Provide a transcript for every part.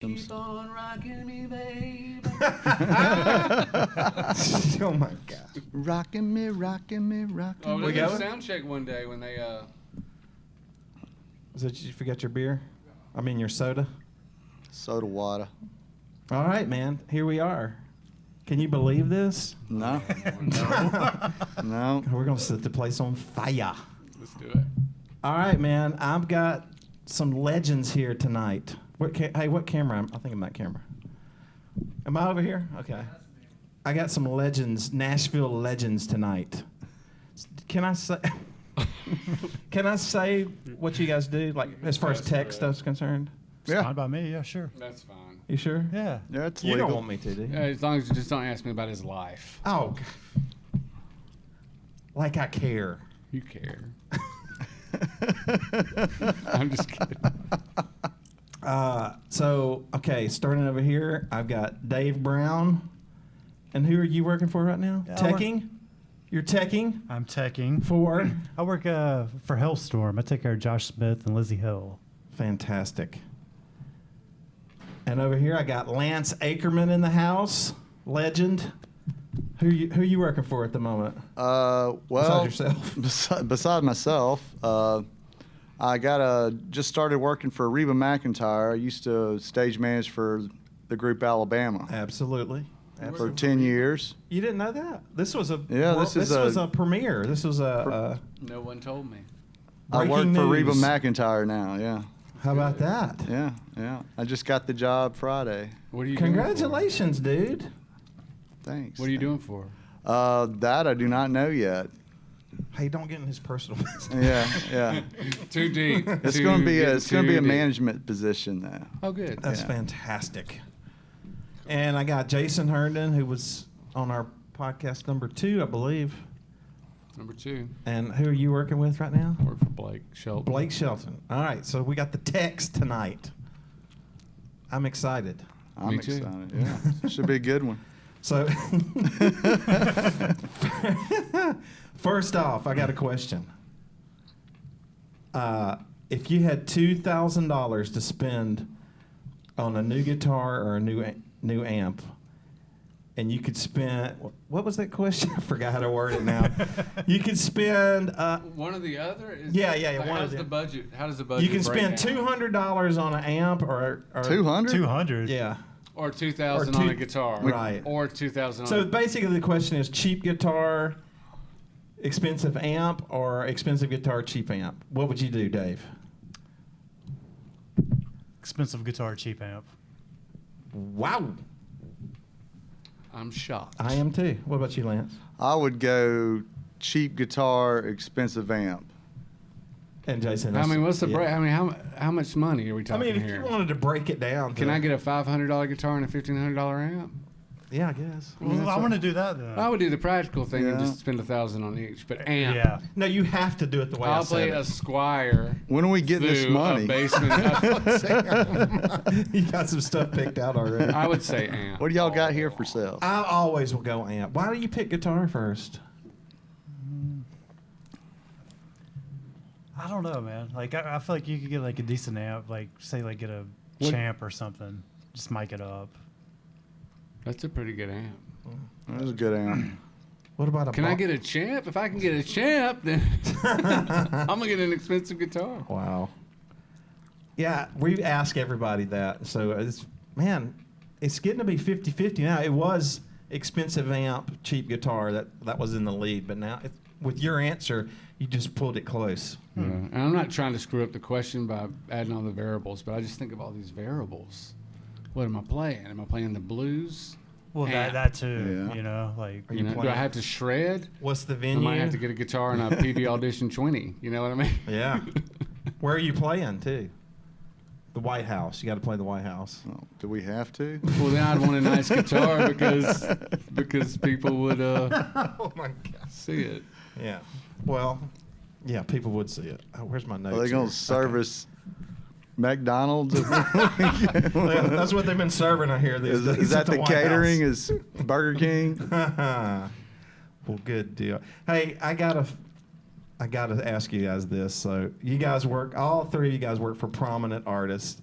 Keep on rocking me, baby. Oh my God. Rocking me, rocking me, rocking Oh, me. we got a sound check one day when they Is it you forgot your beer? I mean your soda? Soda water. All right, man. Here we are. Can you believe this? No. No. We're going to set the place on fire. Let's do it. All right, man. I've got some legends here tonight. Hey, what camera? I think I'm that camera. Am I over here? Okay. I got some legends, Nashville legends tonight. Can I say? Can I say what you guys do, like as far as tech stuff's concerned? Yeah. Fine by me, yeah, sure. That's fine. You sure? Yeah. Yeah, it's You legal. don't want me to, do you? As long as you just don't ask me about his life. Oh, like I care. You care. I'm just kidding. Okay, starting over here, I've got Dave Brown. And who are you working for right now? Yeah, Teching? You're teching I'm teching. for? I work for Halestorm. I take care of Josh Smith and Lizzie Hill. Fantastic. And over here, I got Lance Acreman in the house, legend. Who you working for at the moment? Well, Besides yourself. Beside myself, I just started working for Reba McIntyre. I used to stage manage for the group Alabama Absolutely. for 10 years. You didn't know that? This was a Yeah, this was a premiere. This was a No one told me. I work breaking for Reba news. McIntyre now. Yeah, How about that? yeah. I just got the job Friday. What are you Congratulations, dude. doing Thanks. for? What are you doing for? That I do not know yet. Hey, don't get in his personal business. Yeah. Too deep. It's going to be a management position now. Oh, good. That's Yeah. fantastic. And I got Jason Herndon, who was on our podcast number 2, I believe. Number 2. And who are you working with right now? I work for Blake Shelton. Blake Shelton. All right, so we got the text tonight. I'm excited. I'm Me too. excited. Yeah, should be a good one. So, first off, I got a question. If you had $2,000 to spend on a new guitar or a new amp, and you could spend, what was that question? I forgot how to word it now. You could spend One or the other? Yeah, Like, one how's of the the- budget? How does the budget you can break spend down? $200 on an amp or 200? 200. Yeah. Or 2,000 Or on two- a guitar. right. Or 2,000 So on a... basically the question is cheap guitar, expensive amp, or expensive guitar, cheap amp. What would you do, Dave? Expensive guitar, cheap amp. Wow. I'm shocked. I am too. What about you, Lance? I would go cheap guitar, expensive amp. And Jason? I mean, what's the yeah. break? I mean, how much money are we I talking mean, if here? you wanted to break it down. Can to- I get a $500 guitar and a $1,500 amp? Yeah, I guess. Well, I want to do that then. I would do the practical thing and Yeah. just spend 1,000 on each. But amp, Yeah. No, you have to do it the way I I'll said play it. a Squire. When are we getting this through money? A basement. You got some stuff picked out already. I would say amp. What do y'all got here for sale? I always will go amp. Why do you pick guitar first? I don't know, man. Like, I feel like you could get, like, a decent amp. Like, say, like, get a What- champ or something. Just mic it up. That's a pretty good amp. That was a good amp. What about a Can I get a champ? If I can get a champ, then I'm gonna get an expensive guitar. Wow. Yeah, we ask everybody that. So, it's getting to be 50-50 now. It was expensive amp, cheap guitar that was in the lead. But now, with your answer, you just pulled it close. Yeah. And I'm not trying to screw up the question by adding all the variables, but I just think of all these variables. What am I playing? Am I playing the blues? Well, Amp. that too, Yeah. you know? Like, Are You you know, do I playing- have to shred? What's the I venue? might have to get a guitar and a PV Audition 20. You know what I mean? Yeah. Where are you playing, too? The White House. You got to play the White House. Oh, do we have to? Well, then I'd want a nice guitar because people would Oh, my God. see it. Yeah. Well, yeah, people would see it. Oh, where's my notes? Are they going here? to service McDonald's? Yeah, that's what they've been serving out here these days. Is at that the White catering? House. Is Burger King? Well, good deal. Hey, I gotta ask you guys this. So you guys all three of you guys work for prominent artists.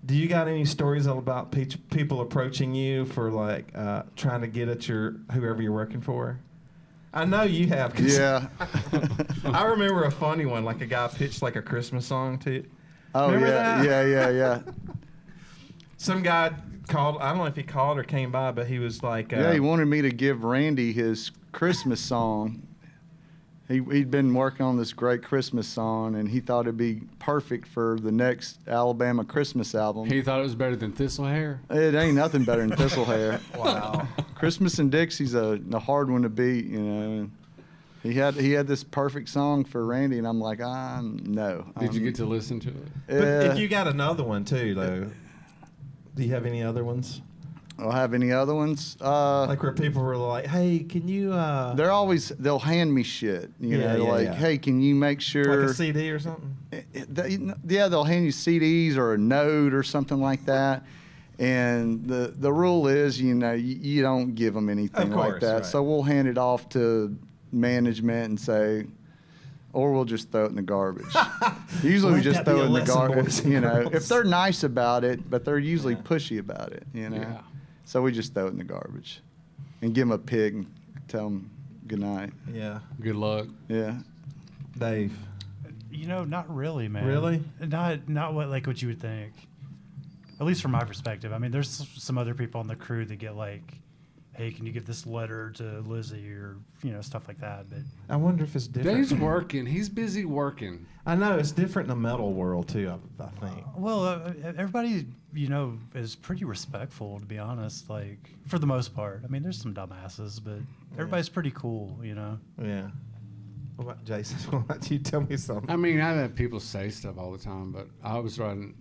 Do you got any stories about people approaching you for like trying to get at whoever you're working for? I know you have. Yeah. I remember a funny one, like a guy pitched like a Christmas song to. Oh, Remember yeah, that? yeah. Some guy called. I don't know if he called or came by, but he was like. He wanted me to give Randy his Christmas song. He'd been working on this great Christmas song, and he thought it'd be perfect for the next Alabama Christmas album. He thought it was better than Thistle Hair. It ain't nothing better than Thistle Hair. Wow. Christmas in Dixie's a hard one to beat, you know. He had this perfect song for Randy, and I'm like, no. Did you get to listen to it? But if you got another one too, though, do you have any other ones? I'll have any other ones? Like where people were like, "Hey, can you?" They'll hand me shit, you know, like, yeah. "Hey, can you make sure?" Like a CD or something. Yeah, they'll hand you CDs or a note or something like that. And the rule is, you know, you don't give them anything like that. Right. So we'll hand it off to management and say, or we'll just throw it in the garbage. Usually we Let just that be throw a it in the lesson, garbage, boys and you know, girls. if they're nice about it, but they're usually pushy about it, you know. Yeah. So we just throw it in the garbage and give them a pig and tell them good night. Yeah. Good luck. Yeah. Dave. You know, not really, man. Really? Not what you would think. At least from my perspective. I mean, there's some other people on the crew that get like, "Hey, can you give this letter to Lizzie?" or stuff like that. But I wonder if it's different. Dave's working. He's busy working. I know it's different in the metal world too. I think. well, everybody is pretty respectful, to be honest. Like for the most part. I mean, there's some dumbasses, but everybody's pretty cool. Yeah. What about Jason? What about you? Tell me something. I mean, I've had people say stuff all the time, but I was riding.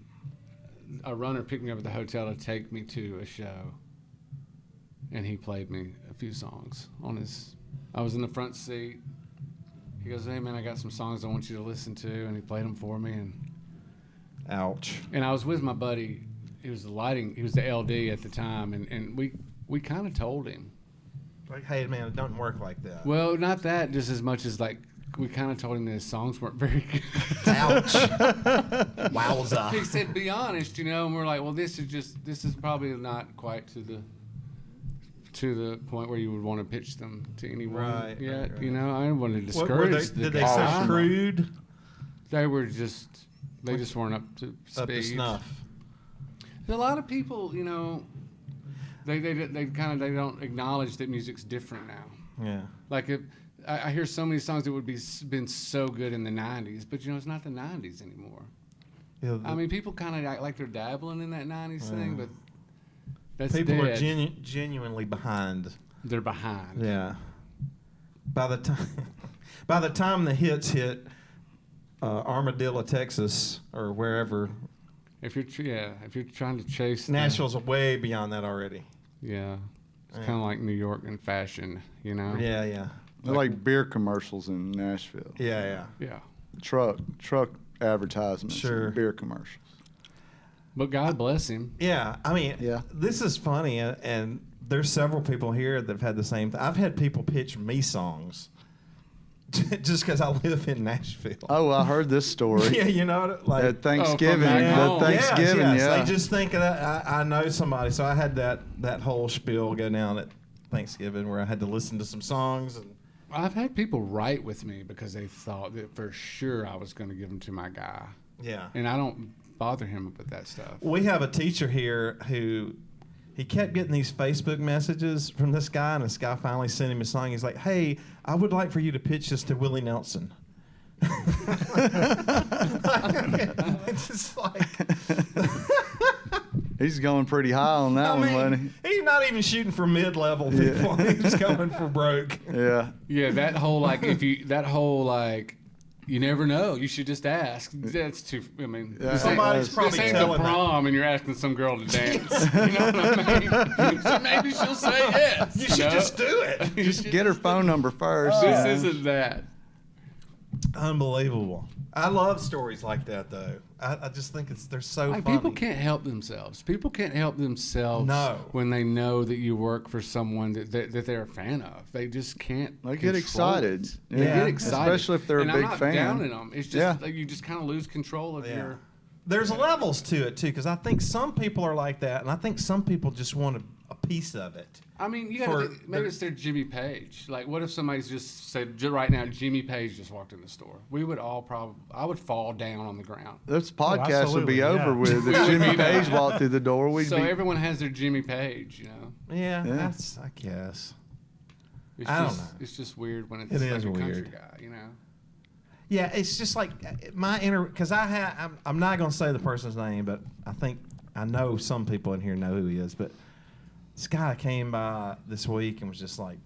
A runner picked me up at the hotel to take me to a show, and he played me a few songs on his. I was in the front seat. He goes, "Hey man, I got some songs I want you to listen to," and he played them for me. Ouch. And I was with my buddy. He was the LD at the time, and we kind of told him. Like, hey man, it doesn't work like that. Well, not that, just as much as like we kind of told him that his songs weren't very good. Ouch. Wowza. He said, "Be honest," and we're like, "Well, this is probably not quite to the point where you would want to pitch them to anyone Right, yet." right. I didn't want to What, discourage the did they guy. sound crude? They just weren't up to speed. Up to snuff. A lot of people, they don't acknowledge that music's different now. Yeah. Like I hear so many songs that would been so good in the '90s, but it's not the '90s anymore. Yeah, I mean, people kind of act like they're dabbling in that '90s thing, but that's people dead. are genuinely behind. They're behind. Yeah. By the time the hits hit Armadillo, Texas, or wherever, If you're trying to chase Nashville's way beyond that already. it's kind of like New York in fashion, Yeah, yeah. They're like beer commercials in Nashville. Yeah, yeah. Yeah. Truck advertisements. Sure. And beer commercials. But God bless him. Yeah, I mean, Yeah. this is funny, and there's several people here that have had the same thing. I've had people pitch me songs just because I live in Nashville. Oh, I heard this story. Yeah, like At Thanksgiving. back At home. Thanksgiving, yes. yeah. They just think of that. I know somebody, so I had that whole spiel go down at Thanksgiving where I had to listen to some songs. And I've had people write with me because they thought that for sure I was going to give them to my guy. yeah, And I don't bother him with that stuff. we have a teacher here who he kept getting these Facebook messages from this guy, and this guy finally sent him a song. He's like, "Hey, I would like for you to pitch this to Willie Nelson." It's just like He's going pretty high on that one, wasn't he's not even shooting for mid-level people. He's going for broke. he? Yeah. Yeah, that whole you never know. You should just ask. That's too. I mean, Yeah. this Somebody's ain't, probably this ain't the telling that. prom, and you're asking some girl to dance. You know what I mean? So maybe she'll say yes. You should just do it. Just get her phone number first. This isn't that. Unbelievable. I love stories like that, though. I just think they're so Like, funny. people can't help themselves. People can't help themselves No. when they know that you work for someone that they're a fan of. They just can't. They get control excited. it. They Yeah. get excited, Especially if they're a and big I'm not fan. downing them. It's just Yeah. like you just kind of lose control of Yeah. there's levels to it too, because I think some people are like that, and I think some people just want a piece of it. I mean, you gotta think, maybe it's their Jimmy Page. Like, what if somebody's just said right now, Jimmy Page just walked in the store? We would all I would fall down on the ground. This podcast would absolutely, be over yeah. with if Jimmy Page walked through the door. So everyone has their Jimmy Page, you know. Yeah, Yeah. that's, I guess. I don't know. It's just weird when it's It like is a country weird. guy, you know. Yeah, it's just like because I'm not going to say the person's name, but I know some people in here know who he is, but this guy came by this week and was just like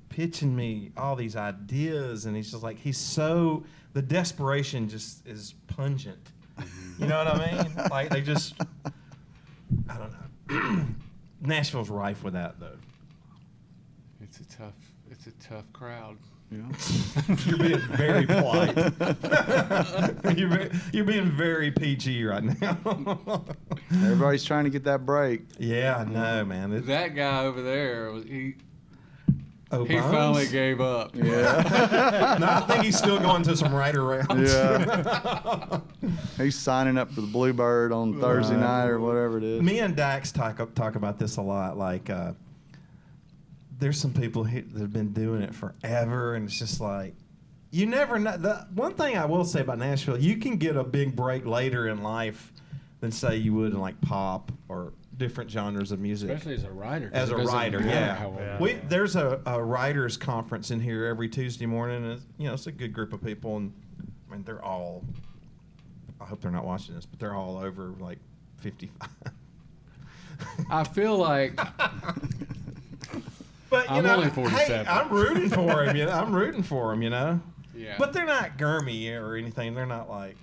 pitching me all these ideas, and he's just like, the desperation just is pungent. You know what I mean? Like they just, I don't know. Nashville's rife with that though. It's a tough crowd. Yeah. You're being very polite. You're being very PG right now. Everybody's trying to get that break. Yeah, I know, man. That guy over there, he Bones? finally gave up. Yeah. No, I think he's still going to some writer rounds. Yeah. He's signing up for the Bluebird on Thursday night or whatever it is. Me and Dax talk about this a lot. Like, there's some people that have been doing it forever, and it's just like, you never know. The one thing I will say about Nashville, you can get a big break later in life than say you would in like pop or different genres of music. Especially as a writer. 'cause As it a doesn't writer, matter yeah. how old Yeah. you are. There's a writers conference in here every Tuesday morning, and it's a good group of people, and I mean they're all. I hope they're not watching this, but they're all over like 55. I feel like But I'm only 47. hey, I'm rooting for him. I'm rooting for him. yeah. But they're not Gurmy or anything. They're not like.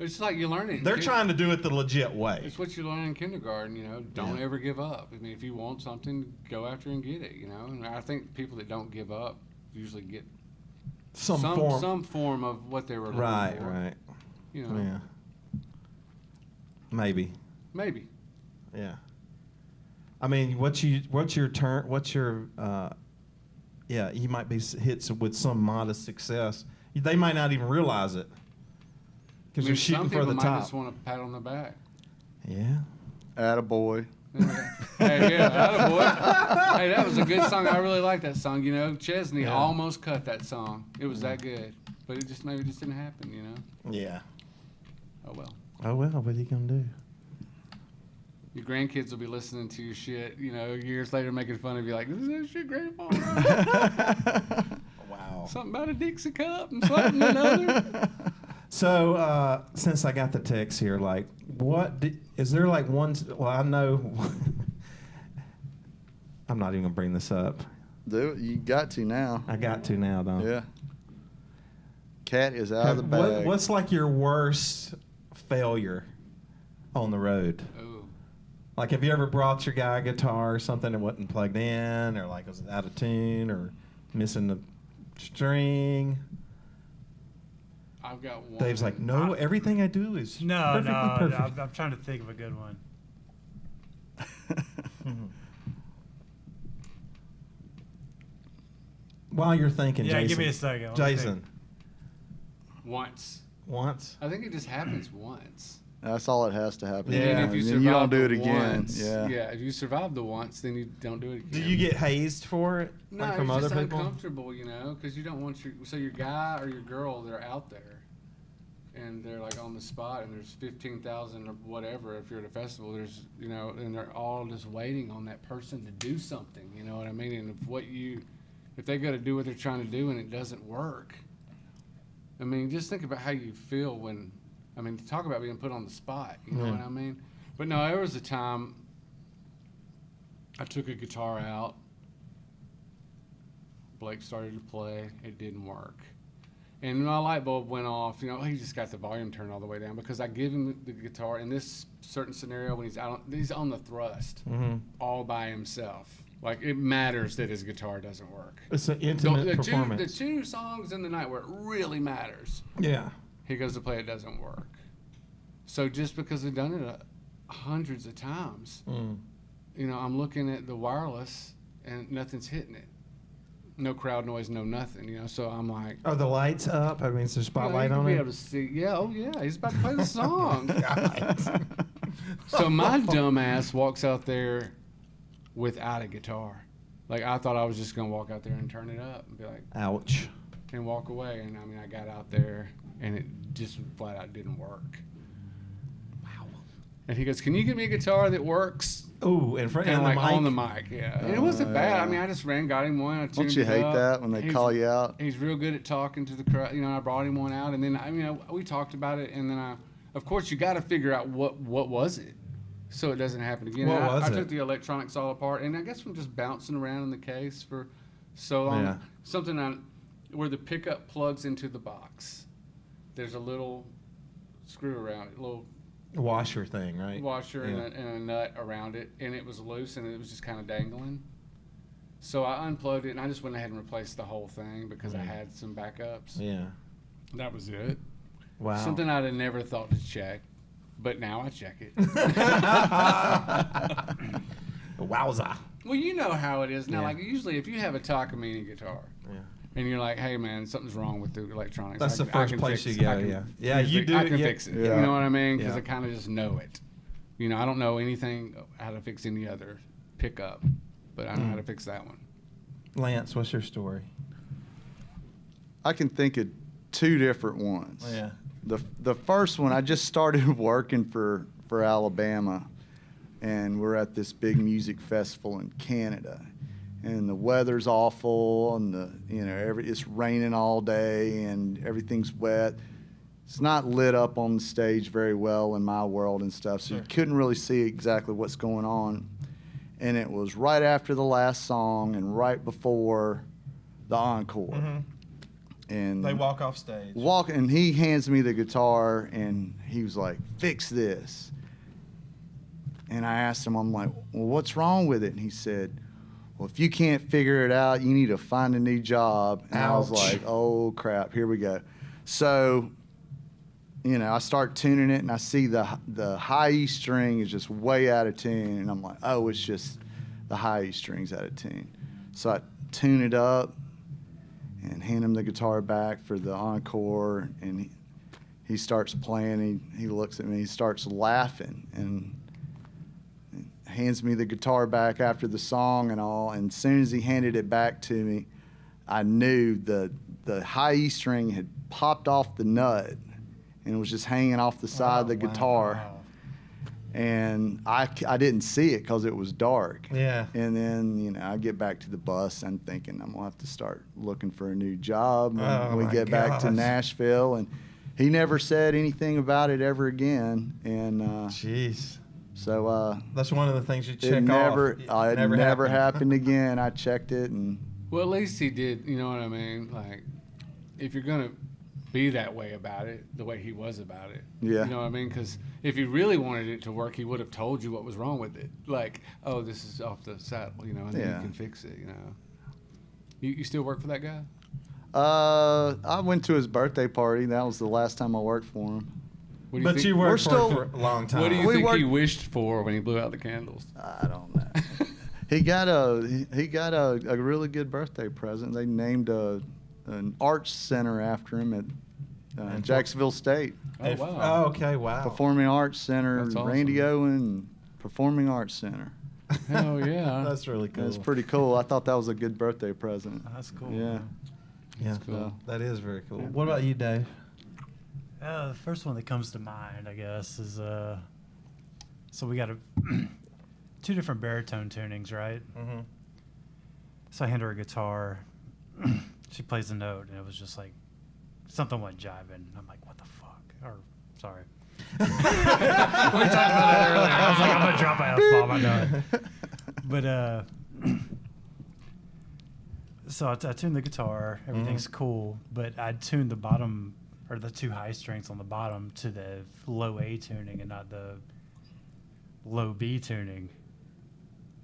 it's like you learn it. They're trying to do it the legit way. It's what you learn in kindergarten, you know. Don't Yeah. ever give up. I mean, if you want something, go after and get it, you know. And I think people that don't give up usually get Some form of what they were looking Right, for. right. You know, Yeah. Maybe. maybe. Yeah. I mean, you might be hit with some modest success. They might not even realize it because you're shooting some for the people might top. just want a pat on the back. Yeah. Attaboy. Hey, yeah, attaboy. Hey, that was a good song. I really like that song. You know, Chesney Yeah. almost cut that song. It was that good, but it just didn't happen. You know. Yeah. Oh well. Oh well, what are you gonna do? Your grandkids will be listening to your shit, you know, years later making fun of you like, this is that shit, Grandpa. Wow. Something about a Dixie cup and something and another. So, since I got the text here, like, is there like one? Well, I know. I'm not even gonna bring this up. Do it. You got to now. I got to now, though. Yeah. Cat is out of the bag. What's like your worst failure on the road? Oh, Like, have you ever brought your guy a guitar or something that wasn't plugged in, or like was it out of tune, or missing the string? I've got one. Dave's like, no, everything I do is No, perfect. I'm trying to think of a good one. While you're thinking, Yeah, Jason. give me a second. Let me Jason, Once. once. I think it just happens once. That's all it has to happen. Yeah. And if you And survive you don't do the it again. once, Yeah. if you survive the once, then you don't do it again. Do you get hazed for it? No, like from it's other just people? uncomfortable, you know, because you don't want your guy or your girl, they're out there, and they're like on the spot, and there's 15,000 or whatever. If you're at a festival, there's and they're all just waiting on that person to do something. You know what I mean? And if they got to do what they're trying to do and it doesn't work, I mean, just think about how you feel when. I mean, talk about being put on the spot. You know Yeah. what I mean? But no, there was a time I took a guitar out. Blake started to play. It didn't work. And my light bulb went off. You know, he just got the volume turned all the way down because I give him the guitar in this certain scenario when he's on the thrust all by himself. Like, it matters that his guitar doesn't work. It's an intimate The performance. two songs in the night where it really matters. Yeah. He goes to play, it doesn't work. So just because they've done it hundreds of times, Mm. you know, I'm looking at the wireless and nothing's hitting it. no crowd noise, no nothing, you know. So I'm like, Are the lights up? I mean, is there a spotlight on be it? able to see. Yeah, oh yeah, he's about to play the song. So my dumb ass walks out there without a guitar. Like, I thought I was just gonna walk out there and turn it up and be like, Ouch. and walk away. And I mean, I got out there and it just flat out didn't work. Wow. And he goes, "Can you get me a guitar that works?" Ooh, in front of And the like mic. on the mic, yeah. And it wasn't bad. I mean, I just got him one. I tuned Don't you it hate up. that when they call you out? He's real good at talking to the crowd. You know, I brought him one out, and then we talked about it, and then of course, you got to figure out what was it, so it doesn't happen again. What was I it? took the electronics all apart, and I guess from just bouncing around in the case for so long, Yeah. something where the pickup plugs into the box. There's a little screw around it, a little Washer thing, right? washer Yeah. and a nut around it, and it was loose and it was just kind of dangling. So I unplugged it and I just went ahead and replaced the whole thing because I had some backups. Yeah. That was it. Wow. Something I'd have never thought to check, but now I check it. Wowza. Well, you know how it is now. Yeah. Like usually, if you have a Takamine guitar Yeah. and you're like, "Hey, man, something's wrong with the electronics," That's I the can first place fix you it. go, I can yeah. Yeah, you do I it, can yeah. fix it. Yeah. You know what I mean? Because Yeah. I kind of just know it. You know, I don't know anything how to fix any other pickup, but I know how to fix that one. Lance, what's your story? I can think of two different ones. Yeah. The first one, I just started working for Alabama, and we're at this big music festival in Canada, and the weather's awful, and it's raining all day, and everything's wet. It's not lit up on the stage very well in my world and stuff, so you couldn't really see exactly what's going on. And it was right after the last song and right before the encore. And They walk off stage. and he hands me the guitar and he was like, "Fix this." And I asked him, I'm like, "Well, what's wrong with it?" And he said, "Well, if you can't figure it out, you need to find a new job." And I was Ouch. like, "Oh crap, here we go." So, I start tuning it and I see the high E string is just way out of tune, and I'm like, "Oh, it's just the high E string's out of tune." So I tune it up and hand him the guitar back for the encore, and he starts playing. He looks at me, he starts laughing, and hands me the guitar back after the song and all. And as soon as he handed it back to me, I knew the high E string had popped off the nut and it was just hanging off the side of the guitar. Wow. And I didn't see it because it was dark. Yeah. And then, I get back to the bus. I'm thinking I'm going to have to start looking for a new job when Oh, we my get back to gosh. Nashville. And he never said anything about it ever again. And Jeez. so That's one of the things you check it off. never happened again. I checked it, and Well, at least he did. You know what I mean? Like, if you're gonna be that way about it, the way he was about it. Yeah. You know what I mean? Because if he really wanted it to work, he would have told you what was wrong with it. Like, "Oh, this is off the saddle," and then Yeah. you can fix it. You still work for that guy? I went to his birthday party. That was the last time I worked for him. What do you But think, you We're worked for still- it for a long time. What do you We think he worked- wished for when he blew out the candles? I don't know. He got a really good birthday present. They named an arts center after him at Jacksonville State. Oh, wow. Oh, okay. Wow. Performing Arts Center, That's awesome. Randy Owen Performing Arts Center. Hell yeah. That's really cool. That's pretty cool. I thought that was a good birthday present. That's cool. Yeah. Yeah. cool. That is very cool. What about you, Dave? The first one that comes to mind, I guess, is so we got two different baritone tunings, right? Mm-hmm. So I hand her a guitar. She plays a note, and it was just like something went jiving. I'm like, "What the fuck?" Or sorry. We talked about that earlier. I was like, "I'm gonna drop my F-bomb." I know it. But so I tuned the guitar. Everything's cool, but I tuned the bottom or the two high strings on the bottom to the low A tuning and not the low B tuning.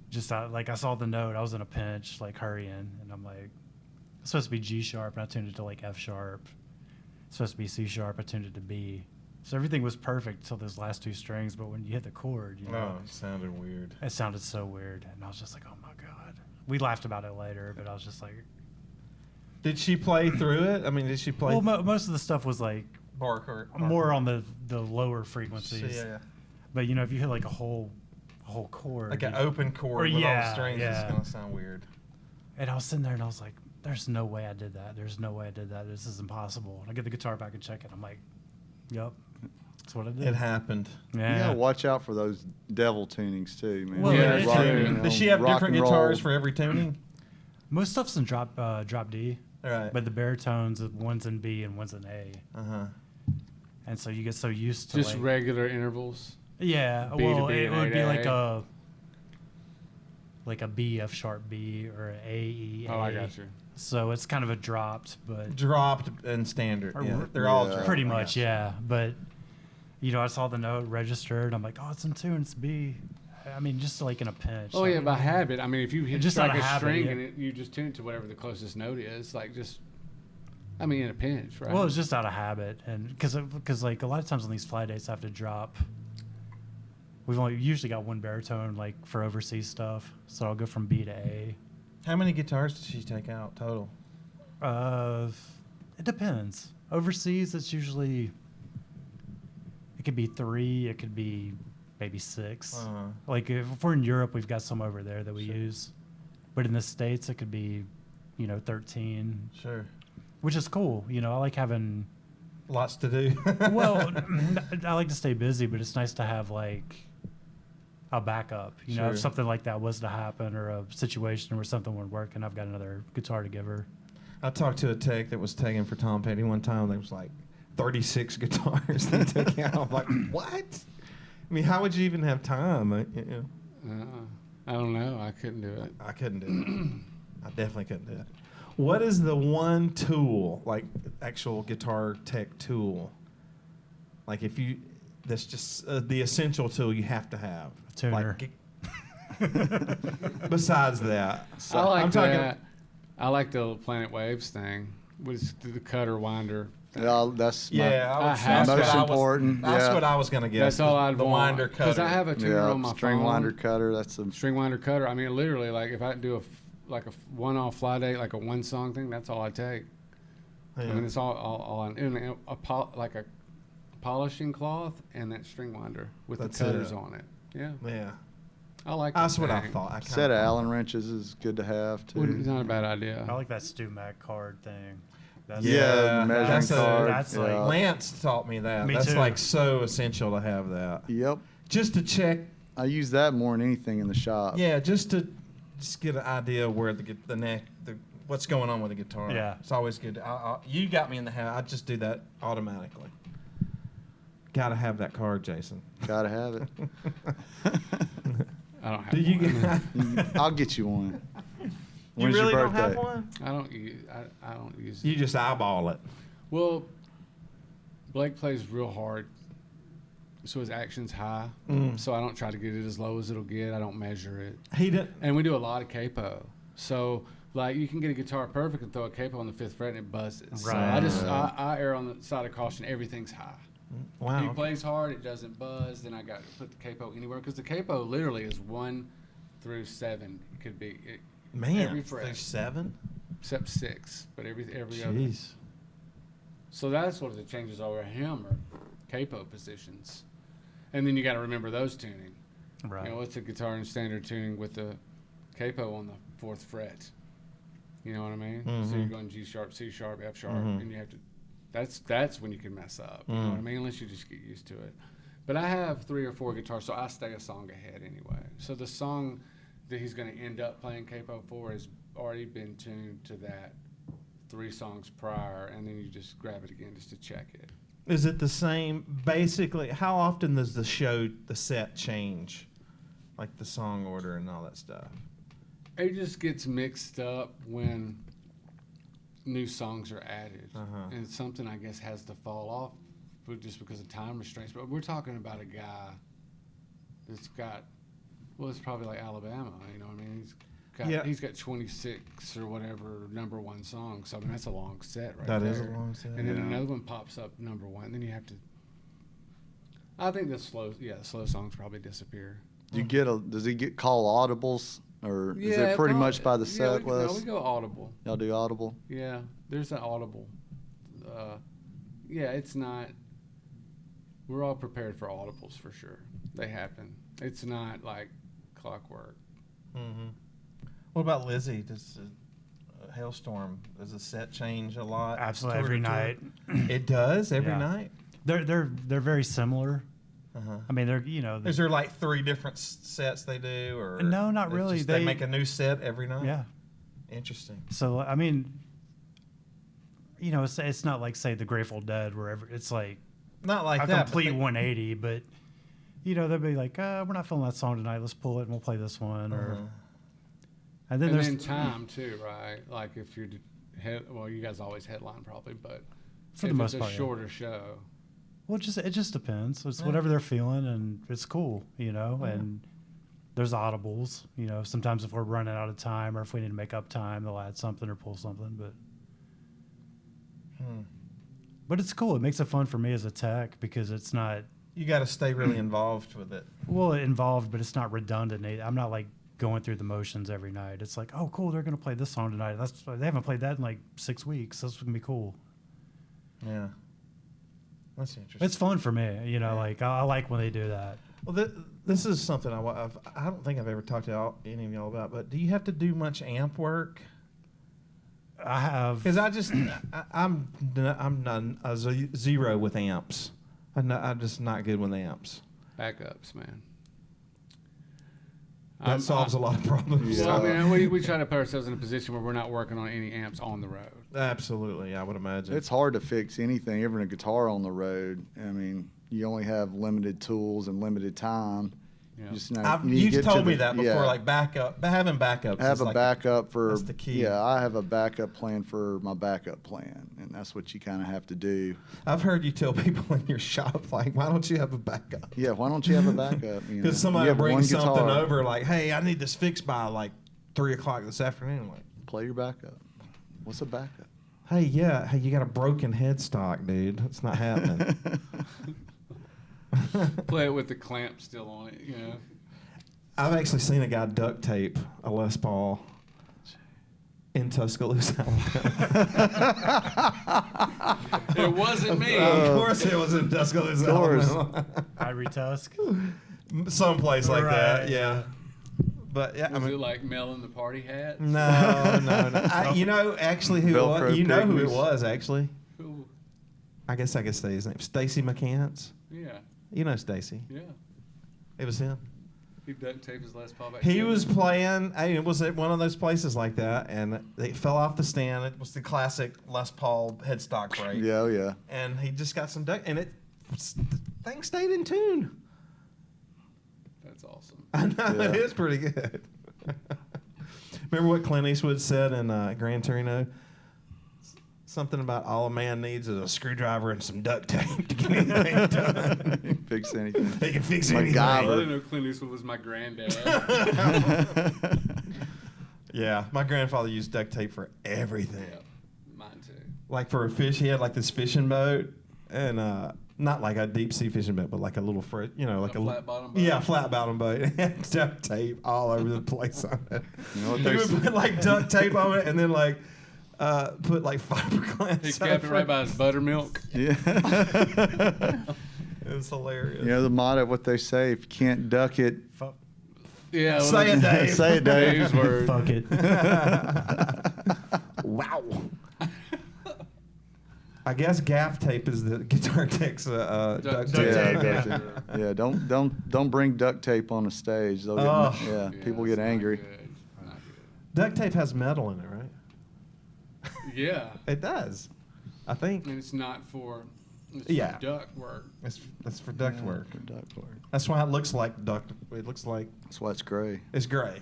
Just like I saw the note, I was in a pinch, like hurrying, and I'm like, it's supposed to be G sharp, and I tuned it to like F sharp. It's supposed to be C sharp, I tuned it to B. So everything was perfect till those last two strings, but when you hit the chord, it sounded weird. it sounded so weird, and I was just like, oh my god. We laughed about it later, but I was just like, Did she play through it? I mean, did she play? Well, most of the stuff was like Barker. more on the lower frequencies. Yeah. But you know, if you hit like a whole chord, Like an open chord with all the strings, it's gonna sound weird. And I was sitting there and I was like, "There's no way I did that. There's no way I did that. This is impossible." And I get the guitar back and check it. I'm like, "Yep, that's what I did." It happened. Yeah. You gotta watch out for those devil tunings too, man. Well, yeah, Rock, true. Does she have rock different and roll. guitars for every tuning? Most stuff's in drop D, Right. but the baritones, one's in B and one's in A, and so you get so used to Just like, regular intervals. yeah. B to Well, B it and would A be to like a B F sharp B or an A E A. Oh, I got you. So it's kind of a dropped, but Dropped and standard. Or Yeah, r- they're all Yeah. dropped. pretty I much, got you. yeah. But you know, I saw the note registered. I'm like, oh, it's in tune. It's B. I mean, just like in a pinch. Oh like, yeah, by habit. I mean, if you hit Just strike out of a habit, string yeah. and you just tune it to whatever the closest note is, like just, I mean, in a pinch, right? Well, it's just out of habit, and because like a lot of times on these fly dates, I have to drop. We've only usually got one baritone like for overseas stuff, so I'll go from B to A. How many guitars did she take out total? It depends. Overseas, it's usually it could be 3, it could be maybe 6. Like if we're in Europe, we've got some over there that we use, but in the States, it could be, 13, Sure. which is cool. You know, I like having. Lots to do. Well, I like to stay busy, but it's nice to have like a backup. You know, Sure. if something like that was to happen or a situation where something would work, and I've got another guitar to give her. I talked to a tech that was tagging for Tom Petty one time. There was like 36 guitars they took out. I'm like, what? I mean, how would you even have time? I don't know. I couldn't do it. I couldn't do it. I definitely couldn't do it. What is the one tool, like actual guitar tech tool? Like that's just the essential tool you have to have. Tuner. Like, besides that, I like I'm talking. that. I like the Planet Waves thing. Was the cutter winder. Thing. Yeah, that's Yeah, I that's have what most I was- important. That's yeah. what I was gonna get. That's all I'd the want. winder Because cutter. I have a tuner on my string phone. winder cutter. That's a String winder cutter. I mean, literally, like if I do a one-off fly date, like a one-song thing, that's all I take. Yeah. I mean, it's all on like a polishing cloth and that string winder with That's the cutters it. on it. Yeah, Yeah, I like that's that what I thing. thought. I set of Allen wrenches is good to have too. It's not a bad idea. I like that Stu Mac card thing. That's Yeah, the measuring that's card. that's like- yeah. Lance taught me that. Me That's too. like so essential to have that. Yep. Just to check. I use that more than anything in the shop. Yeah, just get an idea of where the neck, what's going on with the guitar. Yeah. It's always good. You got me in the habit. I just do that automatically. Got to have that card, Jason. Gotta have it. I don't have. Do you one. get? I'll get you one. You When's your really don't have birthday? one? I don't use. I don't use. You just eyeball it. Well, Blake plays real hard, so his action's high. So I don't try to get it as low as it'll get. I don't measure it. He did. And we do a lot of capo. So like you can get a guitar perfect and throw a capo on the 5th fret and it buzzes. So Right. I err on the side of caution. Everything's high. Wow. If he plays hard, it doesn't buzz. Then I got to put the capo anywhere because the capo literally is 1 through 7. It could be every Man, fret there's 7. except 6, but every other. Jeez. So that's what the changes over him are capo positions, and then you got to remember those tuning. right. You know, what's a guitar in standard tuning with the capo on the 4th fret? You know what I mean? So you're going G sharp, C sharp, F sharp, and you have to. That's when you can mess up. You know what I mean? Unless you just get used to it. But I have 3 or 4 guitars, so I stay a song ahead anyway. So the song that he's going to end up playing capo for has already been tuned to that 3 songs prior, and then you just grab it again just to check it. Is it the same? Basically, how often does the set change? Like the song order and all that stuff? It just gets mixed up when new songs are added, and it's something I guess has to fall off, just because of time restraints. But we're talking about a guy that's got, well, it's probably like Alabama. You know what I mean? He's got 26 or whatever #1 songs. So I mean that's a long set right there. That is a long set. And then another one pops up #1. Then you have to. I think the slow songs probably disappear. Does he get call audibles or is it pretty much by the set list? No, we go audible. Y'all do audible? Yeah, there's an audible. Yeah, it's not. We're all prepared for audibles for sure. They happen. It's not like clockwork. Mm-hmm. What about Lizzie? Does Halestorm, does the set change a lot? Absolutely every night. It does every Yeah. night. They're very similar. Uh-huh. I mean, they're Is there like 3 different sets they do, or No, not it's really. just they make a new set every night. yeah. Interesting. So I mean, it's not like say the Grateful Dead where it's like Not like a that. complete 180, but they'll be like, we're not feeling that song tonight. Let's pull it and we'll play this one. Or and then And there's then time too, right? Like if you're, you guys always headline probably, but For the if most it's part, a yeah. shorter show. well, it just depends. It's whatever they're feeling, and it's cool, And there's audibles, Sometimes if we're running out of time or if we need to make up time, they'll add something or pull something. But it's cool. It makes it fun for me as a tech because it's not You got to stay really involved with it. involved, but it's not redundant. I'm not like going through the motions every night. It's like, oh, cool, they're gonna play this song tonight. They haven't played that in like 6 weeks. That's gonna be cool. Yeah. That's interesting. It's fun for me, Like I like when they do that. Well, this is something I don't think I've ever talked to any of y'all about. But do you have to do much amp work? I have Because I'm not zero with amps. I'm just not good with amps. Backups, man. That solves a lot of problems. Well, I mean, we try to put ourselves in a position where we're not working on any amps on the road. Absolutely, I would imagine. It's hard to fix anything, even a guitar on the road. I mean, you only have limited tools and limited time. Yeah. Just you need to You've get told to me the- that before, yeah. like backup. Having backups. Have is a like backup for. that's the key. Yeah, I have a backup plan for my backup plan, and that's what you kind of have to do. I've heard you tell people in your shop, like, why don't you have a backup? Yeah, why don't you have a backup? Because somebody brings something over, like, hey, I need this fixed by like 3:00 this afternoon. Like, Play your backup. What's a backup? hey, you got a broken headstock, dude. It's not happening. Play it with the clamp still on it, I've actually seen a guy duct tape a Les Paul in Tuscaloosa, Alabama. It wasn't me. Of course it was in Tuscaloosa, Of course. Alabama. Ivory Tusk. Someplace like that, Right, yeah. But yeah, Was it like Mel in the party hat? no. Actually, who it was? Velcro You know who it pygmies. was, actually. Who? I guess I could say his name. Stacy McCants. Yeah, You know Stacy. yeah. It was him. He duct taped his last Paul back. He together. was playing. It was at one of those places like that, and it fell off the stand. It was the classic Les Paul headstock break. Yeah, oh, yeah. And he just got some duct, and the thing stayed in tune. That's awesome. I know, Yeah. it is pretty good. Remember what Clint Eastwood said in Gran Torino? Something about all a man needs is a screwdriver and some duct tape to get anything done. Fix anything. He can fix MacGyver. anything. I didn't know Clint Eastwood was my granddad. Yeah, my grandfather used duct tape for everything. Yeah, mine too. Like for a fish, he had like this fishing boat, and not like a deep sea fishing boat, but like a little like A a flat bottom boat? Yeah, flat bottom boat. It had duct tape all over the place on it. You know what He they would say? put like duct tape on it, and then like put like fiberglass. He kept it over right by his buttermilk. Yeah. It was hilarious. You know the motto, what they say, if you can't duck it, Yeah. Say it, Dave. say it, Dave. Dave's word. Fuck it. Wow. I guess gaff tape is the guitar tech's duct Duct tape. Yeah, tape. gotcha. Yeah, don't bring duct tape on the stage. They'll get, Oh. yeah, Yeah, people it's get not angry. good. Not good. Duct tape has metal in it, right? Yeah. It does. I think. And it's not for Yeah. duct work. That's for duct Yeah, work. for duct work. That's why it looks like duct. It looks like That's why it's gray. it's gray.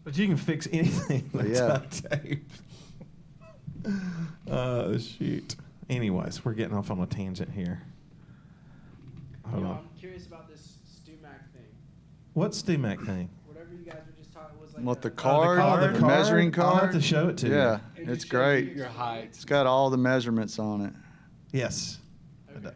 But you can fix anything with Yeah. duct tape. Oh, shoot. Anyways, we're getting off on a tangent here. Hold on. I'm curious about this StuMac thing. What's StuMac thing? Whatever you guys were just talking was like. What, the a- card? card? The measuring I'll have card? to show it to you. Yeah, It it's just shows you great. Your height. It's got all the measurements on it. Yes. Okay.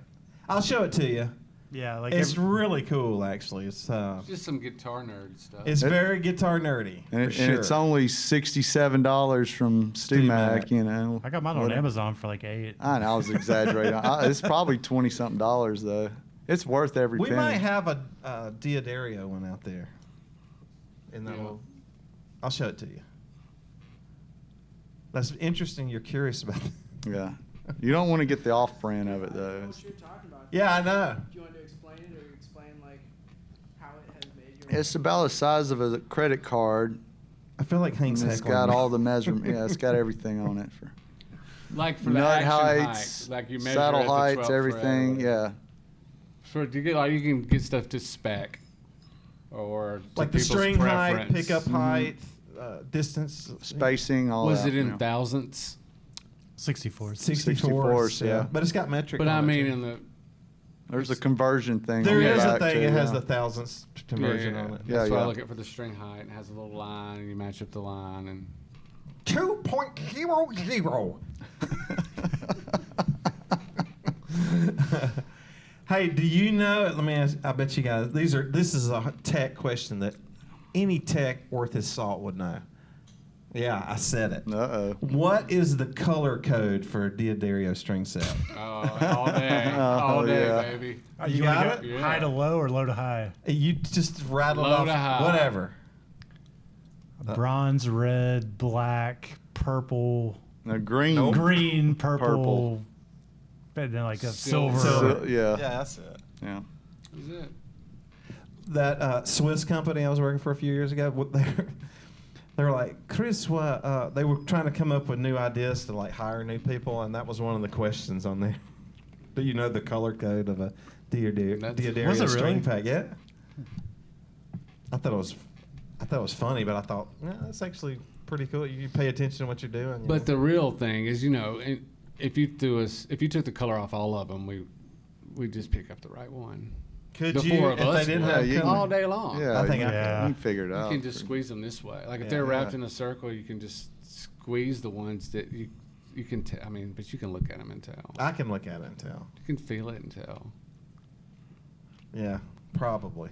I'll show it to you. Yeah, like It's really cool, actually. It's Just some guitar nerd stuff. it's very guitar nerdy. And, for and it's sure. only $67 from StewMac. StewMac, you know. I got mine on Whatever. Amazon for like $8. I know, I was exaggerating. It's probably $20-something though. It's worth every We penny. might have a Diodario one out there. In that Yeah. little, I'll show it to you. That's interesting. You're curious about that. Yeah. You don't want to get the off-brand of it I though. don't know what you're talking about. Yeah, I know. Do you want to explain it or explain like how it has made your? It's about the size of a credit card. I feel like And Hank's it's heckling got me. all the measurement. Yeah, it's got everything on it for Like for the nut action heights, height, like you measure saddle at the heights, 12th everything. fret. Yeah. For to get like you can get stuff to spec, or to like the people's string height, preference. pickup height, distance, Spacing, all Was that. it in you know. thousandths? 64. 64s, yeah. But it's got metric. But on I it, mean, too. in the There's a conversion thing. There on the is a back, thing. too, It has yeah. the thousandths conversion on it. Yeah, that's why yeah. I look at for the string height. It has a little line, and you match up the line, and 2.00. Hey, do you know? Let me ask. I bet you guys. This is a tech question that any tech worth his salt would know. Yeah, I said it. Uh-oh. What is the color code for a Diodario string set? all day, Oh, all day, yeah. baby. You wanna got go it? Yeah. high to low or low to high? You just rattle Low off to high. whatever. Bronze, red, black, purple, Now, green. green, purple, Purple. and then like a Silver. silver. Yeah. that's it. Yeah. Is it? That Swiss company I was working for a few years ago, they were like, Chris, what? They were trying to come up with new ideas to like hire new people, and that was one of the questions on there. Do you know the color code of a Diodario Was it string really? pack? Yeah. I thought it was funny, but I thought, yeah, that's actually pretty cool. You pay attention to what you're doing. you But know? the real thing is, you know, if you took the color off all of them, we just pick up the right one. could the you four of if us they didn't would. have you color? all day long. Yeah. I think I Yeah. You can figure it You out. can just squeeze them this way. Like if Yeah. they're wrapped Yeah. in a circle, you can just squeeze the ones that you can tell. I mean, but you can look at them and tell. I can look at it and tell. You can feel it and tell. Yeah, probably.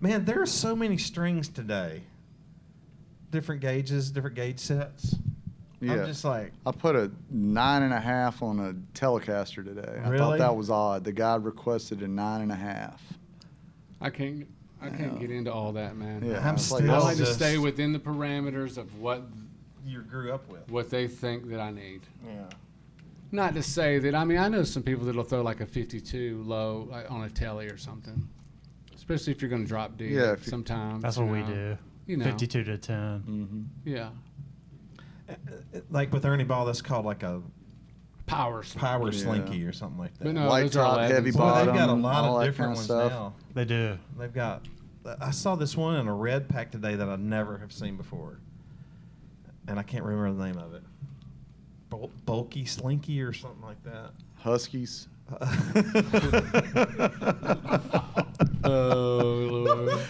Man, there are so many strings today. Different gauges, different gauge sets. Yeah. I'm just like, I put a 9.5 on a Telecaster today. I Really? thought that was odd. The guy requested a 9.5. I can't get into all that, man. Yeah. I'm it's like, still I that's like to just- stay within the parameters of what you grew up with. they think that I need. Yeah. Not to say that, I mean, I know some people that'll throw like a 52 low like on a telly or something. Especially if you're going to drop D Yeah, if you- sometimes. That's you what we know. do. You know. 52 to 10. Mm-hmm. Yeah. Like with Ernie Ball, that's called like a Power. Slam. power Yeah. slinky or something like that. But no, Light those are top, 11s. heavy Boy, bottom. they've got a lot all of that different kind ones of stuff. now. They do. They've got. I saw this one in a red pack today that I never have seen before, and I can't remember the name of it. Bulky Slinky or something like that. Huskies. Oh, Lord.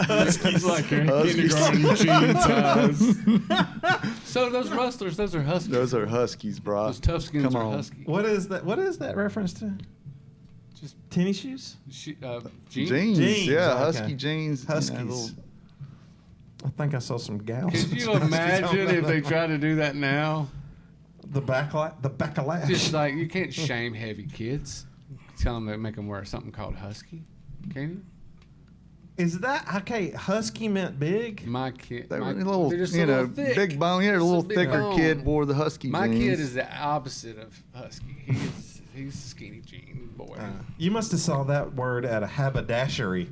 Huskies. It's like your Huskies. kindergarten jean size. So those rustlers, those are huskies. Those are Huskies, bro. Those tough skins Come are on. husky. What is that? What is that reference to? Just Tennis shoes? jeans. Jeans. Jeans, Yeah, okay. husky jeans. you know, Huskies. little- I think I saw some gals. Could you imagine if they tried to do that now? the backlash? Just like you can't shame heavy kids. Tell them to make them wear something called husky. Can you? Is that okay? Husky meant big. My kid, They were my, a little, they're just a you know, little thick. big bone. Yeah, a Just little big thicker bone. kid wore the husky My jeans. kid is the opposite of husky. He's a skinny jean boy. You must have saw that word at a haberdashery.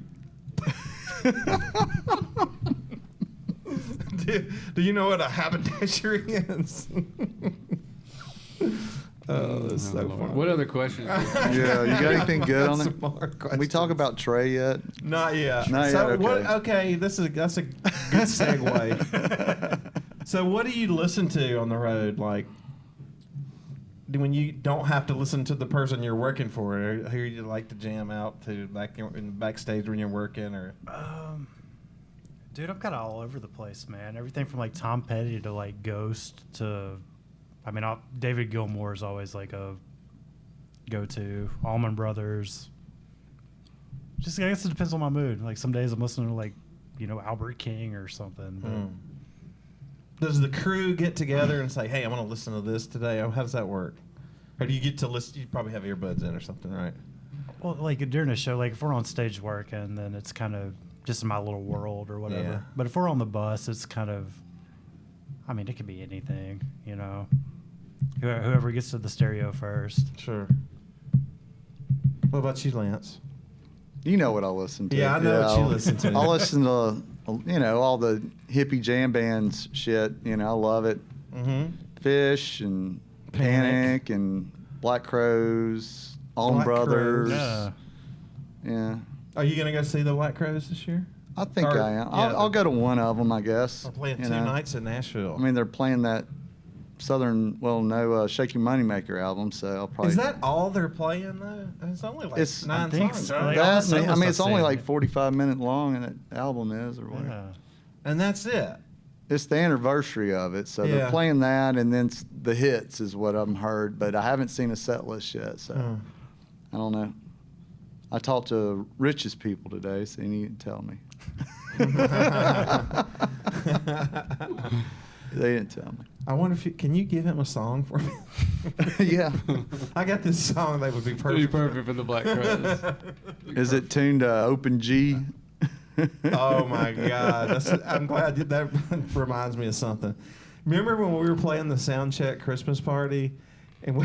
do you know what a haberdashery is? Oh, that's so Lord. funny. What other questions? do you have? Yeah, you got anything good on Some it? more Can we talk questions. about Trey yet? Not yet. Not so yet, what? okay. Okay, that's a good segue. So what do you listen to on the road? Like when you don't have to listen to the person you're working for, who do you like to jam out to back in backstage when you're working, or Dude, I'm kind of all over the place, man. Everything from like Tom Petty to like Ghost to, I mean, David Gilmour is always like a go-to. Allman Brothers, just I guess it depends on my mood. Like some days I'm listening to like, Albert King or something. But Does the crew get together and say, "Hey, I want to listen to this today"? How does that work? Or do you get to listen? You probably have earbuds in or something, right? Well, like during a show, like if we're on stage working, then it's kind of just in my little world or whatever. Yeah. But if we're on the bus, it's kind of, it could be anything, Whoever gets to the stereo first. Sure. What about you, Lance? You know what I listen to. Yeah, I know what you listen to. I listen to, all the hippie jam bands shit. I love it. Mm-hmm. Fish and Panic. Panic and Black Crows, Allman Black Brothers. Crows. Yeah. Are you gonna go see the Black Crows this year? I think Or- I am. yeah, I'll go to one of them, I guess. We're playing you two know. nights in Nashville. I mean, they're playing that Shaky Moneymaker album, so I'll probably. is that all they're playing though? It's only like It's- 9 I think songs. so. right? Like, all the that? singles It's I've only seen. like 45 minutes long, and that album is, or whatever. Yeah. And that's it. It's the anniversary of it, so Yeah. they're playing that, and then the hits is what I've heard, but I haven't seen a set list yet, so Oh. I don't know. I talked to Rich's people today, so you need to tell me. They didn't tell me. I wonder if can you give him a song for me? Yeah. I got this song that would be Pretty perfect. perfect for the Black Crows. Is it tuned to open G? Oh my God! I'm glad that reminds me of something. Remember when we were playing the sound check Christmas party, and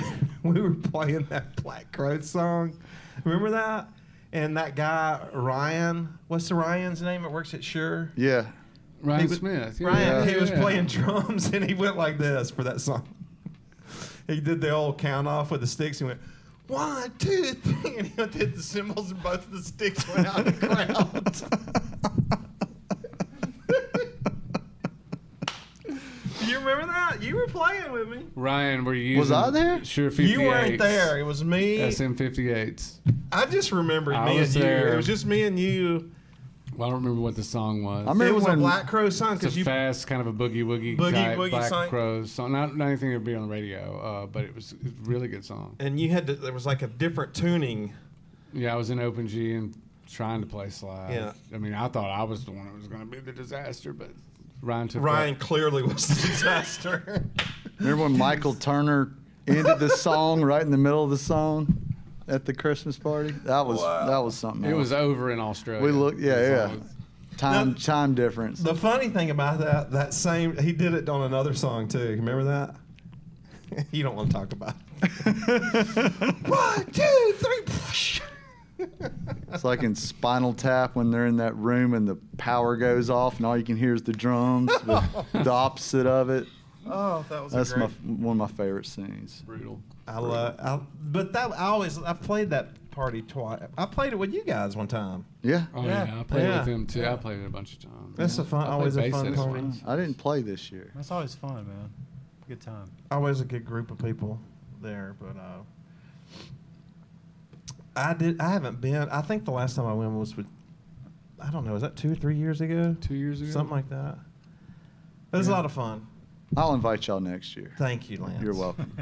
we were playing that Black Crow song? Remember that? And that guy Ryan, what's the Ryan's name? That works at Shure. Yeah. Ryan He was- Smith. Ryan, he was yeah. playing drums, and he went like this for that song. He did the old count off with the sticks. He went 1, 2, 3, and he did the cymbals, and both of the sticks went out in the crowd. Do you remember that? You were playing with me. Ryan, were you using Was I there? Sure, 58s. You weren't there. It was me. SM58s. I just remembered I me was and you. there. It was just me and you. Well, I don't remember what the song was. I remember It was a when- Black Crow song It's because a you. fast kind of a boogie woogie Boogie type woogie Black song. Crows song. Not anything that would be on the radio, but it was a really good song. And you had to. There was like a different tuning. Yeah, I was in open G and trying to play slide. Yeah. I mean, I thought I was the one that was going to be the disaster, but Ryan took Ryan that. clearly was a disaster. Remember when Michael Turner ended the song right in the middle of the song at the Christmas party? That was something It else. was over in Australia. We looked, The yeah. song was- Time difference. The funny thing about that same, he did it on another song too. Remember that? You don't want to talk about it. 1, 2, 3. It's like in Spinal Tap when they're in that room and the power goes off and all you can hear is the drums. But the opposite of it. Oh, that was That's a great. one of my favorite scenes. brutal. I've played that party twice. I played it with you guys one time. Yeah. Oh, Yeah. yeah. I played Yeah. with him, too. I played it a bunch of times. That's Yeah. a fun, I played always a bass fun at his party. once. I didn't play this year. That's always fun, man. Good time. Always a good group of people there, but I haven't been. I think the last time I went was with. I don't know. Was that 2 or 3 years ago? 2 years ago? Something like that. It was a Yeah. lot of fun. I'll invite y'all next year. Thank you, Lance. You're welcome.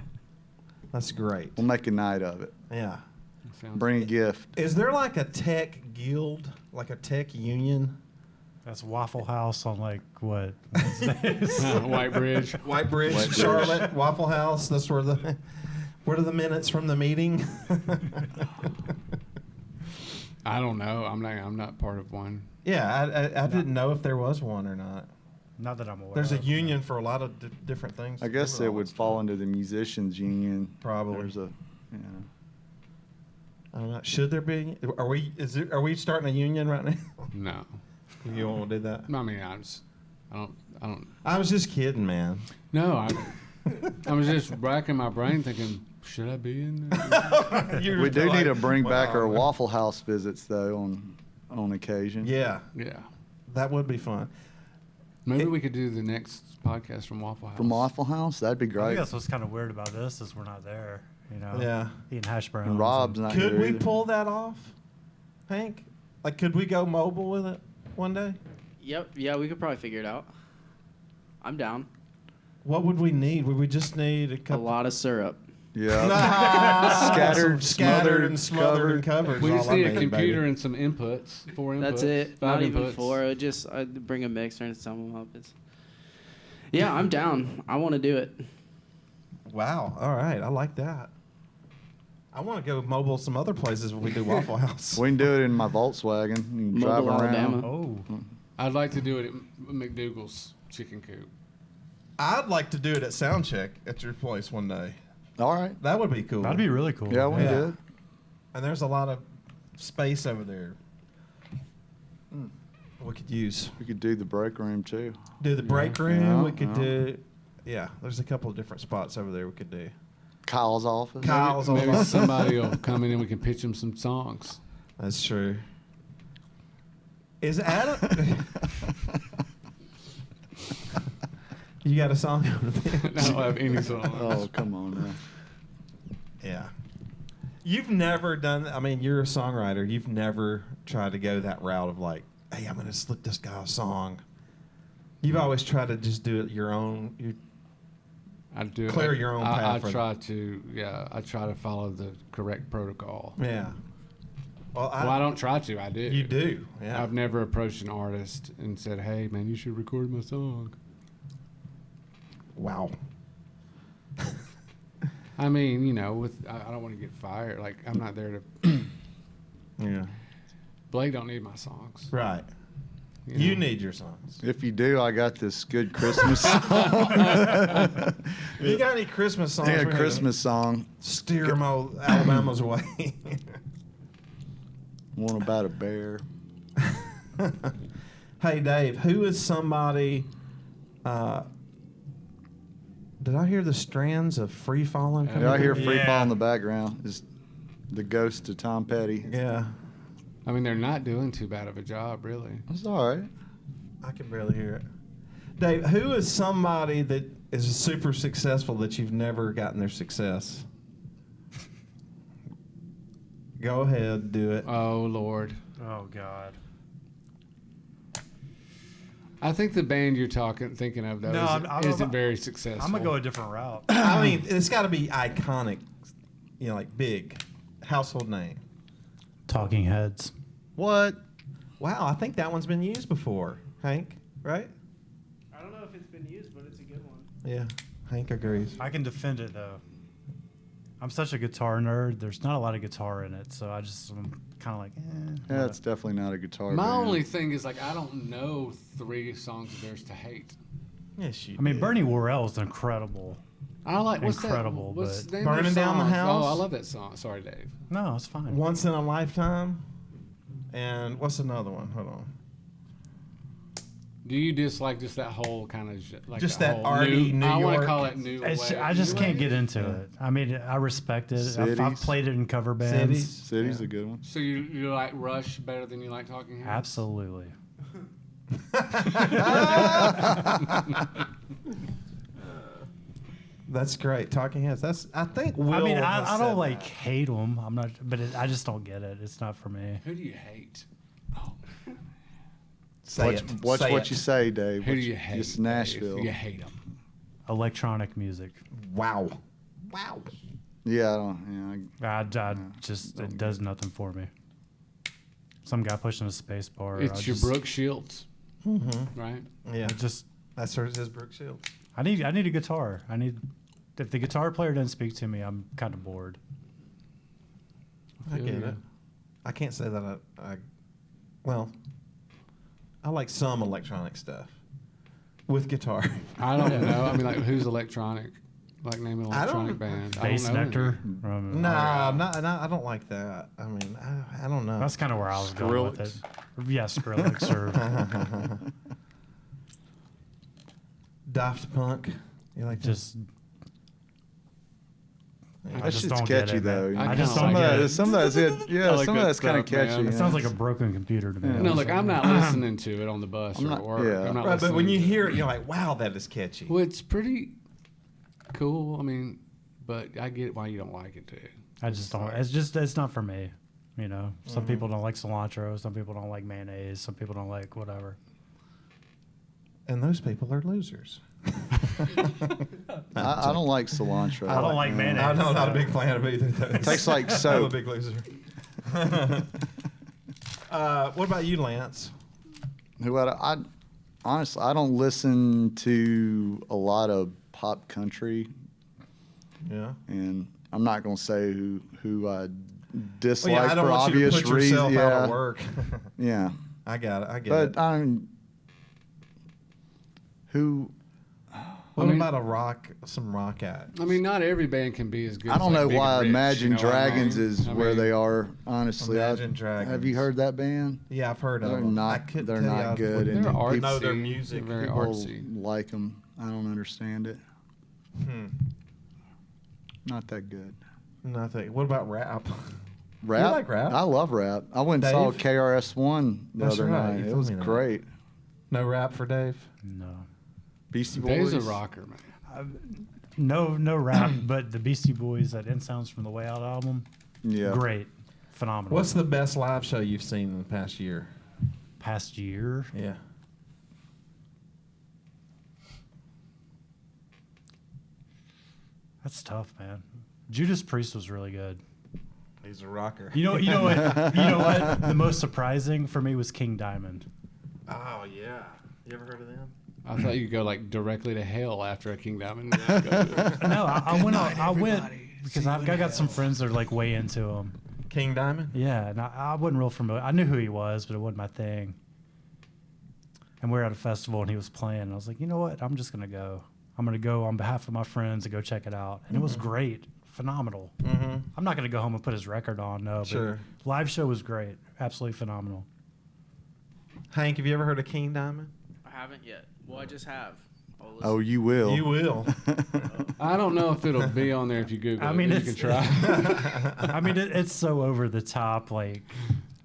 That's great. We'll make a night of it. Yeah. Sounds Bring a gift. Is there like a tech guild, like a tech union? That's Waffle House on like what Wednesdays? White Bridge. White Bridge, White Bridge. Charlotte, Waffle House. That's where what are the minutes from the meeting? I don't know. I'm not part of one. Yeah, I didn't know if there was one or not. Not that I'm aware. There's a of, union for a lot of different things. I guess it Overall, would it's fall fun. under the musicians union. Probably. There's a, I don't know. Should there be? Are we? Are we starting a union right now? No. You want to do that? I mean, I don't. I was just kidding, man. No, I was just racking my brain thinking, should I be in there? We do need to bring back our wow. Waffle House visits though on occasion. Yeah, Yeah. that would be fun. Maybe we could do the next podcast from Waffle House. From Waffle House, that'd be I think great. that's what's kind of weird about this is we're not there. You know. Yeah. Eating hash browns. And Rob's not Could here we either. pull that off, Hank? Like, could we go mobile with it one day? Yep. Yeah, we could probably figure it out. I'm down. What would we need? Would we just need a A couple? lot of syrup. Yeah. Scattered and smothered and covered. We is just all I need a need, computer baby. and some inputs. 4 inputs. That's it. 5 Not even inputs. 4. I'd bring a mixer and sum them up. Yeah, I'm down. I want to do it. Wow. All right. I like that. I want to go mobile some other places when we do Waffle House. We can do it in my Volkswagen. You can drive Mobile, around. Alabama. Oh, I'd like to do it at McDougal's Chicken Coop. I'd like to do it at Soundcheck at your place one day. All right. That would be cool. that'd be really cool. Yeah, we Yeah. did. And there's a lot of space over there. We could use. We could do the break room too. Do the break room. Yeah, We could yeah. do. Yeah, there's a couple of different spots over there we could do. Kyle's office. Kyle's Maybe office. somebody will come in and we can pitch them some songs. That's true. Is Adam? You got a song over there? I don't have any songs. Oh, come on now. Yeah. You've never done. I mean, you're a songwriter. You've never tried to go that route of like, hey, I'm gonna slip this guy a song. You've always tried to just do it your own. I do Clear your own path I for try to, I try to follow the correct protocol. Yeah. Well, I don't try to. I do. You do. Yeah. I've never approached an artist and said, "Hey, man, you should record my song." Wow. I mean, I don't want to get fired. Like, I'm not there to. Yeah. Blake don't need my songs. Right. You You know? need your songs. If you do, I got this good Christmas song. You got any Christmas songs? Yeah, we need to Christmas song. Steer them all Alabama's way. One about a bear. Hey, Dave, who is somebody? Did I hear the strands of Free Falling? Yeah, I hear through? Free Yeah. Fall in the background. Is the ghost of Tom Petty. Yeah, I mean, they're not doing too bad of a job, really. It's all right. I can barely hear it. Dave, who is somebody that is super successful that you've never gotten their success? Go ahead, do it. Oh Lord, Oh God. I think the band you're thinking of though No, isn't, isn't very successful. I'm gonna go a different route. I mean, it's got to be iconic, like big, household name. Talking Heads. What? Wow, I think that one's been used before, Hank, right? I don't know if it's been used, but it's a good one. Yeah, Hank agrees. I can defend it though. I'm such a guitar nerd. There's not a lot of guitar in it, so I'm kind of like, Yeah, it's definitely not a guitar My band. only thing is like I don't know 3 songs of theirs to hate. Yes, you I mean, did. Bernie Worrell is incredible. I like what's Incredible, That? What's but- the name of Burning their Down the songs? House? Oh, I love that song. Sorry, Dave. No, it's fine. Once in a Lifetime. And what's another one? Hold on. Do you dislike just that whole kind of like Just that whole arty New I want York- to call it new. It's, wave. I just New can't wave? get into it. I mean, I respect it. I've Cities. played it in cover bands. Cities. City's a good one. So you like Rush better than you like Talking Heads? Absolutely. That's great. Talking Heads. That's I think. Will I mean, has I said don't like that. hate them. I'm not, but I just don't get it. It's not for me. Who do you hate? Say Watch, it. watch Say what it. you say, Dave. Who do Watch- you hate? It's Dave? Nashville. You hate them. Electronic music. Wow. Wow. Yeah, I don't. I just it does nothing for me. Some guy pushing a space bar. It's your Brooke Shields, Mm-hmm. right? Yeah. Just That's his Brooke Shields. I need a guitar. If the guitar player doesn't speak to me, I'm kind of bored. I Feel get you. it. I can't say that well, I like some electronic stuff with guitar. I don't know. I mean, like, who's electronic? Like, name an I don't- electronic band. Bass I don't know Nectar. anything. Nah, I don't like that. I mean, I don't know. That's kind of where I was going with it. Yeah, Skrillex or Daft Punk. You like that? just. I That just shit's don't get catchy it, man. though. I I kinda just some don't of get that, it. some of that's it. Yeah, I like some of that that's kind of stuff, man. catchy. It yeah. sounds like a broken computer to me. Yeah. No, like I'm not listening to it on the bus I'm or not- at work. yeah. I'm not Right, but when listening you to hear it, you're like, wow, that is catchy. Well, it's pretty cool. I mean, but I get why you don't like it too. I just don't. It's not for me. You know, some people don't like cilantro. Some people don't like mayonnaise. Some people don't like whatever. And those people are losers. I don't like cilantro. I don't like mayonnaise. I'm not a so- big fan of either of those. Tastes like I'm a soap. big loser. What about you, Lance? I honestly, I don't listen to a lot of pop country, Yeah. and I'm not going to say who I Well, dislike yeah, I don't for want you to obvious put yourself reasons. out Yeah, of work. yeah. I got it. I get But it. who? What I mean- about some rock act? I mean, not every band can be as good. I don't as, like, know Big why and Rich, Imagine you know what I Dragons mean? is I where mean, they are. Honestly, Imagine Dragons. Have you heard that band? Yeah, I've heard of They're them. not- I couldn't they're tell not you good, what- and They're people artsy. know their music. Very People artsy. like them. I don't understand it. Not that good. Nothing. What about rap? Rap? like rap? I love rap. I went and saw Dave? KRS-One the That's other right, you night. It told was me that. great. No rap for Dave? No. Beastie Dave's Boys. a rocker, man. No rap, but the Beastie Boys, that End Sounds from the Way Out album, Yeah. great. Phenomenal. What's the best live show you've seen in the past year? past year? Yeah. That's tough, man. Judas Priest was really good. He's a rocker. You know what? You know what? The most surprising for me was King Diamond. Oh, yeah. You ever heard of them? I thought you'd go like directly to hell after a King Diamond. No, I went because I got some friends that are like way into him. King Diamond? Yeah, and I wasn't real familiar. I knew who he was, but it wasn't my thing. And we were at a festival and he was playing. And I was like, you know what? I'm just gonna go. I'm gonna go on behalf of my friends and go check it out. And it was great, phenomenal. Mm-hmm. I'm not gonna go home and put his record on, no. But Sure. live show was great, absolutely phenomenal. Hank, have you ever heard of King Diamond? I haven't yet. Well, I just have. I'll listen. Oh, you will. You will. I don't know if it'll be on there if you Google I mean, it. You it's can try. I mean, it's so over the top, like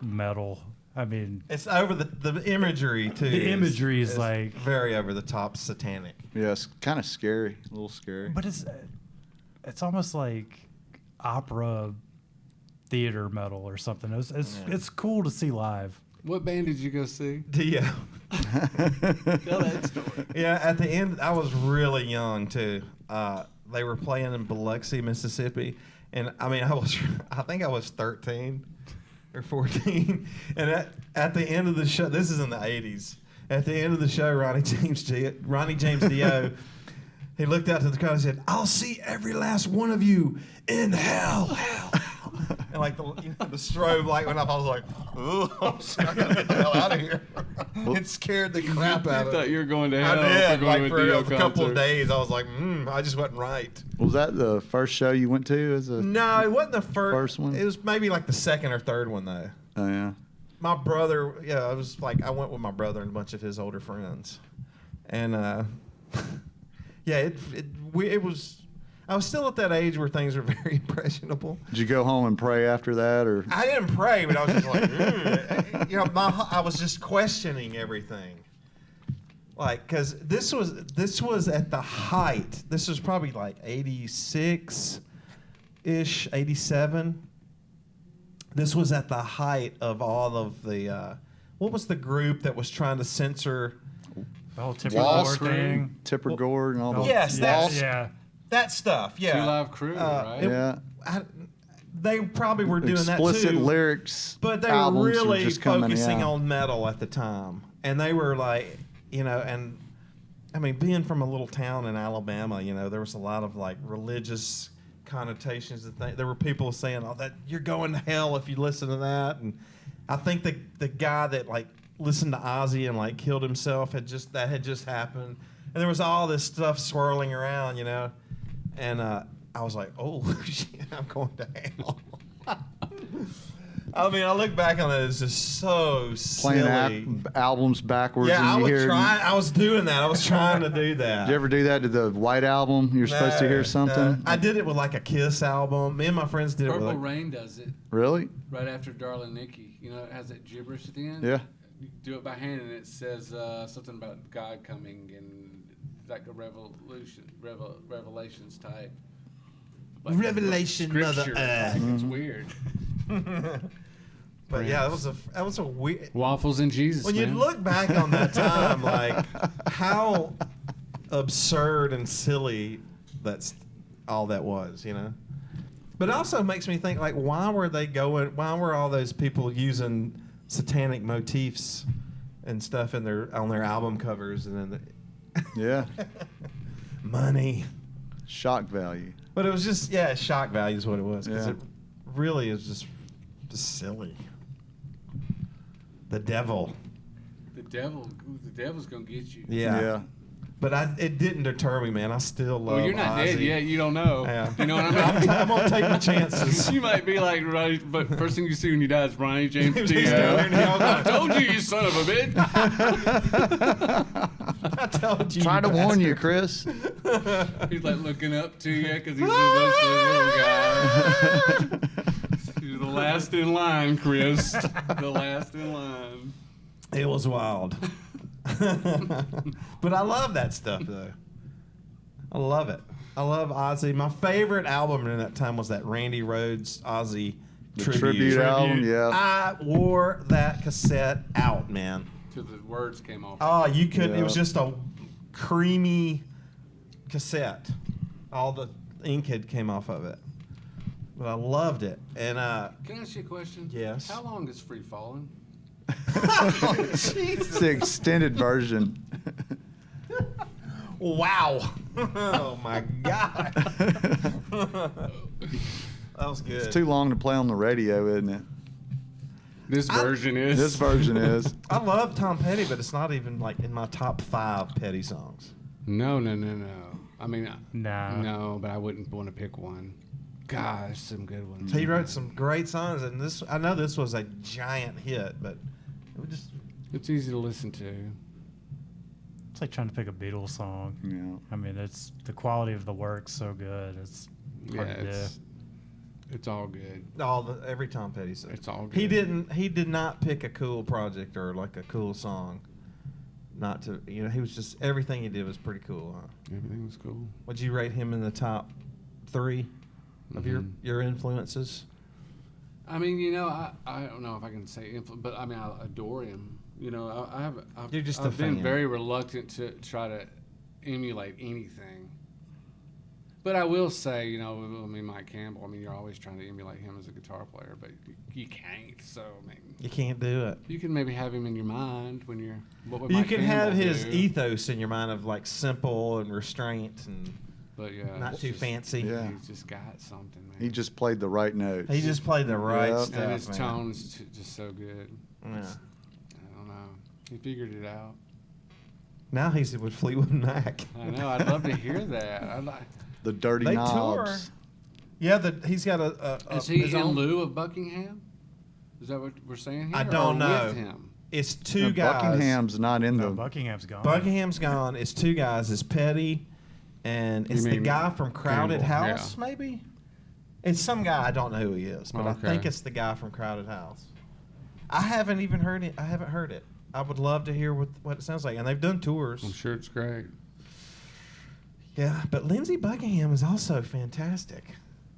metal. I mean, It's over the imagery, too. The imagery is like- very over the top satanic. Yeah, it's kind of scary. A little scary. but it's almost like opera theater metal or something. It's cool to see live. What band did you go see? Yeah. Tell that story. Yeah, at the end, I was really young too. They were playing in Biloxi, Mississippi, and I mean, I think I was 13 or 14. And at the end of the show, this is in the 80s. At the end of the show, Ronnie James Dio, he looked out to the crowd and said, "I'll see every last one of you in hell." And like the strobe light went up, I was like, "Ooh, I gotta get the hell out of here!" It scared the crap out I of me. thought you were going to I hell. did. For going Like to for Dio a couple of concert. days, I was like, I just wasn't right. Was that the first show you went to? As a No, it wasn't the first one? It was maybe like the second or third one though. Oh yeah. My brother, I was like, I went with my brother and a bunch of his older friends, and it was. I was still at that age where things were very impressionable. Did you go home and pray after that, or? I didn't pray, but I was just like, I was just questioning everything. Like, because this was at the height. This was probably like 86-ish, 87. This was at the height of all of the, what was the group that was trying to censor? The whole Tipper Wall Gore Street, thing. Tipper Gore, and all the Yes, that's- yeah. That stuff, yeah. Two Live Crew, right? Yeah. They probably were doing Explicit that too. lyrics. But they were albums really just coming focusing out. on metal at the time. And they were like, and I mean, being from a little town in Alabama, there was a lot of like religious connotations. There were people saying, "Oh, that you're going to hell if you listen to that." And I think the guy that like listened to Ozzy and like killed himself had just happened. And there was all this stuff swirling around, And I was like, "Oh shit, I'm going to hell." I mean, I look back on it, it's just so silly. Playing albums backwards. Yeah, and you hear. I was doing that. I was trying to do that. Did you ever do that to the White Album? You're supposed to hear something. I did it with like a Kiss album. Me and my friends did it Purple with like, Rain does it Really? right after Darling Nikki. You know, it has that gibberish at the end. Yeah. You do it by hand, and it says something about God coming and like a revelations type. Like Revelation, Mother scripture. Earth. It's weird. But yeah, that was a weird. Waffles and Jesus. When man. you look back on that time, like how absurd and silly that's all that was, you know. But it also makes me think, like, why were all those people using satanic motifs and stuff on their album covers, and then Yeah. money. Shock value. But it was just shock value is what it was, because Yeah. it really is just silly. The devil. the devil's gonna get you. Yeah. But it didn't deter me, man. I still love Well, you're not Ozzy. dead yet. You don't know. Yeah. You know what I mean? I'm gonna take my chances. You might be like, right, but first thing you see when you die is Ronnie James He's Dio. down there and he all I told you, you son of a bitch. I told you. Trying to warn you, Chris. He's like looking up to you because he's the little guy. He's the last in line, Chris. The last in line. It was wild. But I love that stuff, though. I love it. I love Ozzy. My favorite album in that time was that Randy Rhoads Ozzy The tribute. tribute album, yeah. I wore that cassette out, man. Till the words came off. Oh, you couldn't. It Yeah. was just a creamy cassette. All the ink had came off of it. But I loved it. And Can I ask you a question? Yes. How long is Free Fallin'? It's the extended version. wow. Oh my God. That was good. It's too long to play on the radio, isn't it? This version is. This version is. I love Tom Petty, but it's not even like in my top 5 Petty songs. No. I mean, Nah. no, but I wouldn't want to pick one. Gosh, some good ones. He wrote some great songs, and I know this was a giant hit, but it was just It's easy to listen to. It's like trying to pick a Beatles song. Yeah. I mean, it's the quality of the work's so good. It's hard to do. It's all good. every Tom Petty song. It's all good. He did not pick a cool project or like a cool song. Not to, he was just, everything he did was pretty cool, huh? Everything was cool. Would you rate him in the top 3 of your influences? I mean, I don't know if I can say but I mean, I adore him. You're just a I've been fan. very reluctant to try to emulate anything. But I will say, Mike Campbell, you're always trying to emulate him as a guitar player, but you can't. So, You can't do it. you can maybe have him in your mind when you're. What would You Mike can have Campbell his do? ethos in your mind of like simple and restraint and But yeah, not it's too just- fancy. Yeah. He's just got something, man. He just played the right notes. He just played the right Yep. stuff, and his man. tone's just so good. Yeah. I don't know. He figured it out. Now he's with Fleetwood Mac. I know. I'd love to hear that. I'd like. The dirty They knobs. tour. Yeah, he's got a Is he his in own- lieu of Buckingham? Is that what we're saying here? I don't or know. With him? It's two No, guys. Buckingham's not in No, the. Buckingham's gone. Buckingham's gone. It's 2 guys. It's Petty, and You it's the mean guy from Crowded Campbell, House, maybe. It's some guy. I don't know who he is, but I Okay. think it's the guy from Crowded House. I haven't even heard it. I haven't heard it. I would love to hear what it sounds like, and they've done tours. I'm sure it's great. Yeah, but Lindsey Buckingham is also fantastic,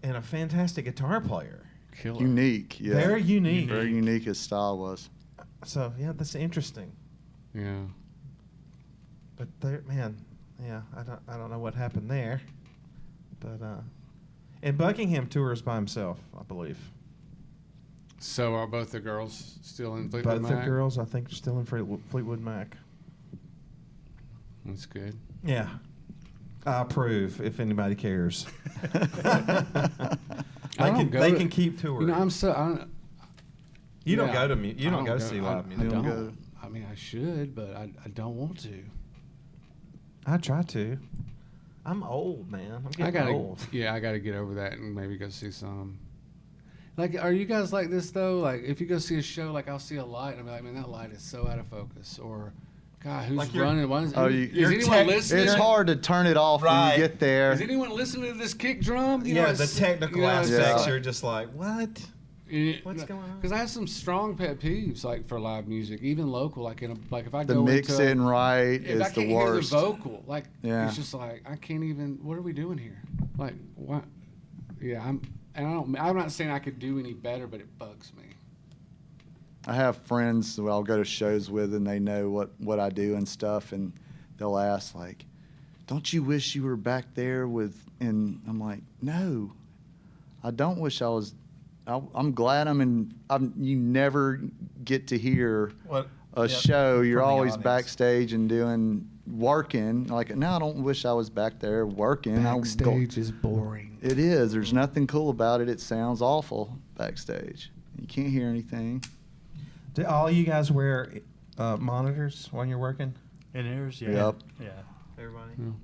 and a fantastic guitar player. Killer. Unique, yeah. Very unique. Very unique his style was. So yeah, that's interesting. Yeah. But there, man, yeah, I don't know what happened there, but and Buckingham tours by himself, I believe. So are both the girls still in Fleetwood Both the Mac? girls, I think, are still in Fleetwood Mac. That's good. Yeah, I approve. If anybody cares, I don't go they to- can keep touring. I'm so. you don't yeah, go to you I don't go see live I music. don't don't. go. I mean, I should, but I don't want to. I try to. I'm old, man. I'm getting I gotta. old. Yeah, I gotta get over that and maybe go see some. Like, are you guys like this though? Like, if you go see a show, like I'll see a light and I'll be like, man, that light is so out of focus. Or, God, who's Like you're- running? Oh, Is you're anyone listening? It's hard to turn it off when Right. you get there. Is anyone listening to this kick drum? You Yeah, know, the it's- technical you know, it's aspects, Yeah. you're just like, what? What's going on? Because I have some strong pet peeves, like for live music, even local. Like if I The go mixing into right if I is can't the hear worst. the vocal, like Yeah. it's just like I can't even. What are we doing here? Like what? Yeah, I'm not saying I could do any better, but it bugs me. I have friends that I'll go to shows with, and they know what I do and stuff, and they'll ask, like, don't you wish you were back there with, and I'm like, no, I don't wish I was. I'm glad you never get to hear a show. You're always backstage and working. Like, no, I don't wish I was back there working. Backstage is boring. It is. There's nothing cool about it. It sounds awful backstage. You can't hear anything. Do all you guys wear monitors when you're working? In-ears? Yeah. Yep. Yeah. Everybody? Yeah. You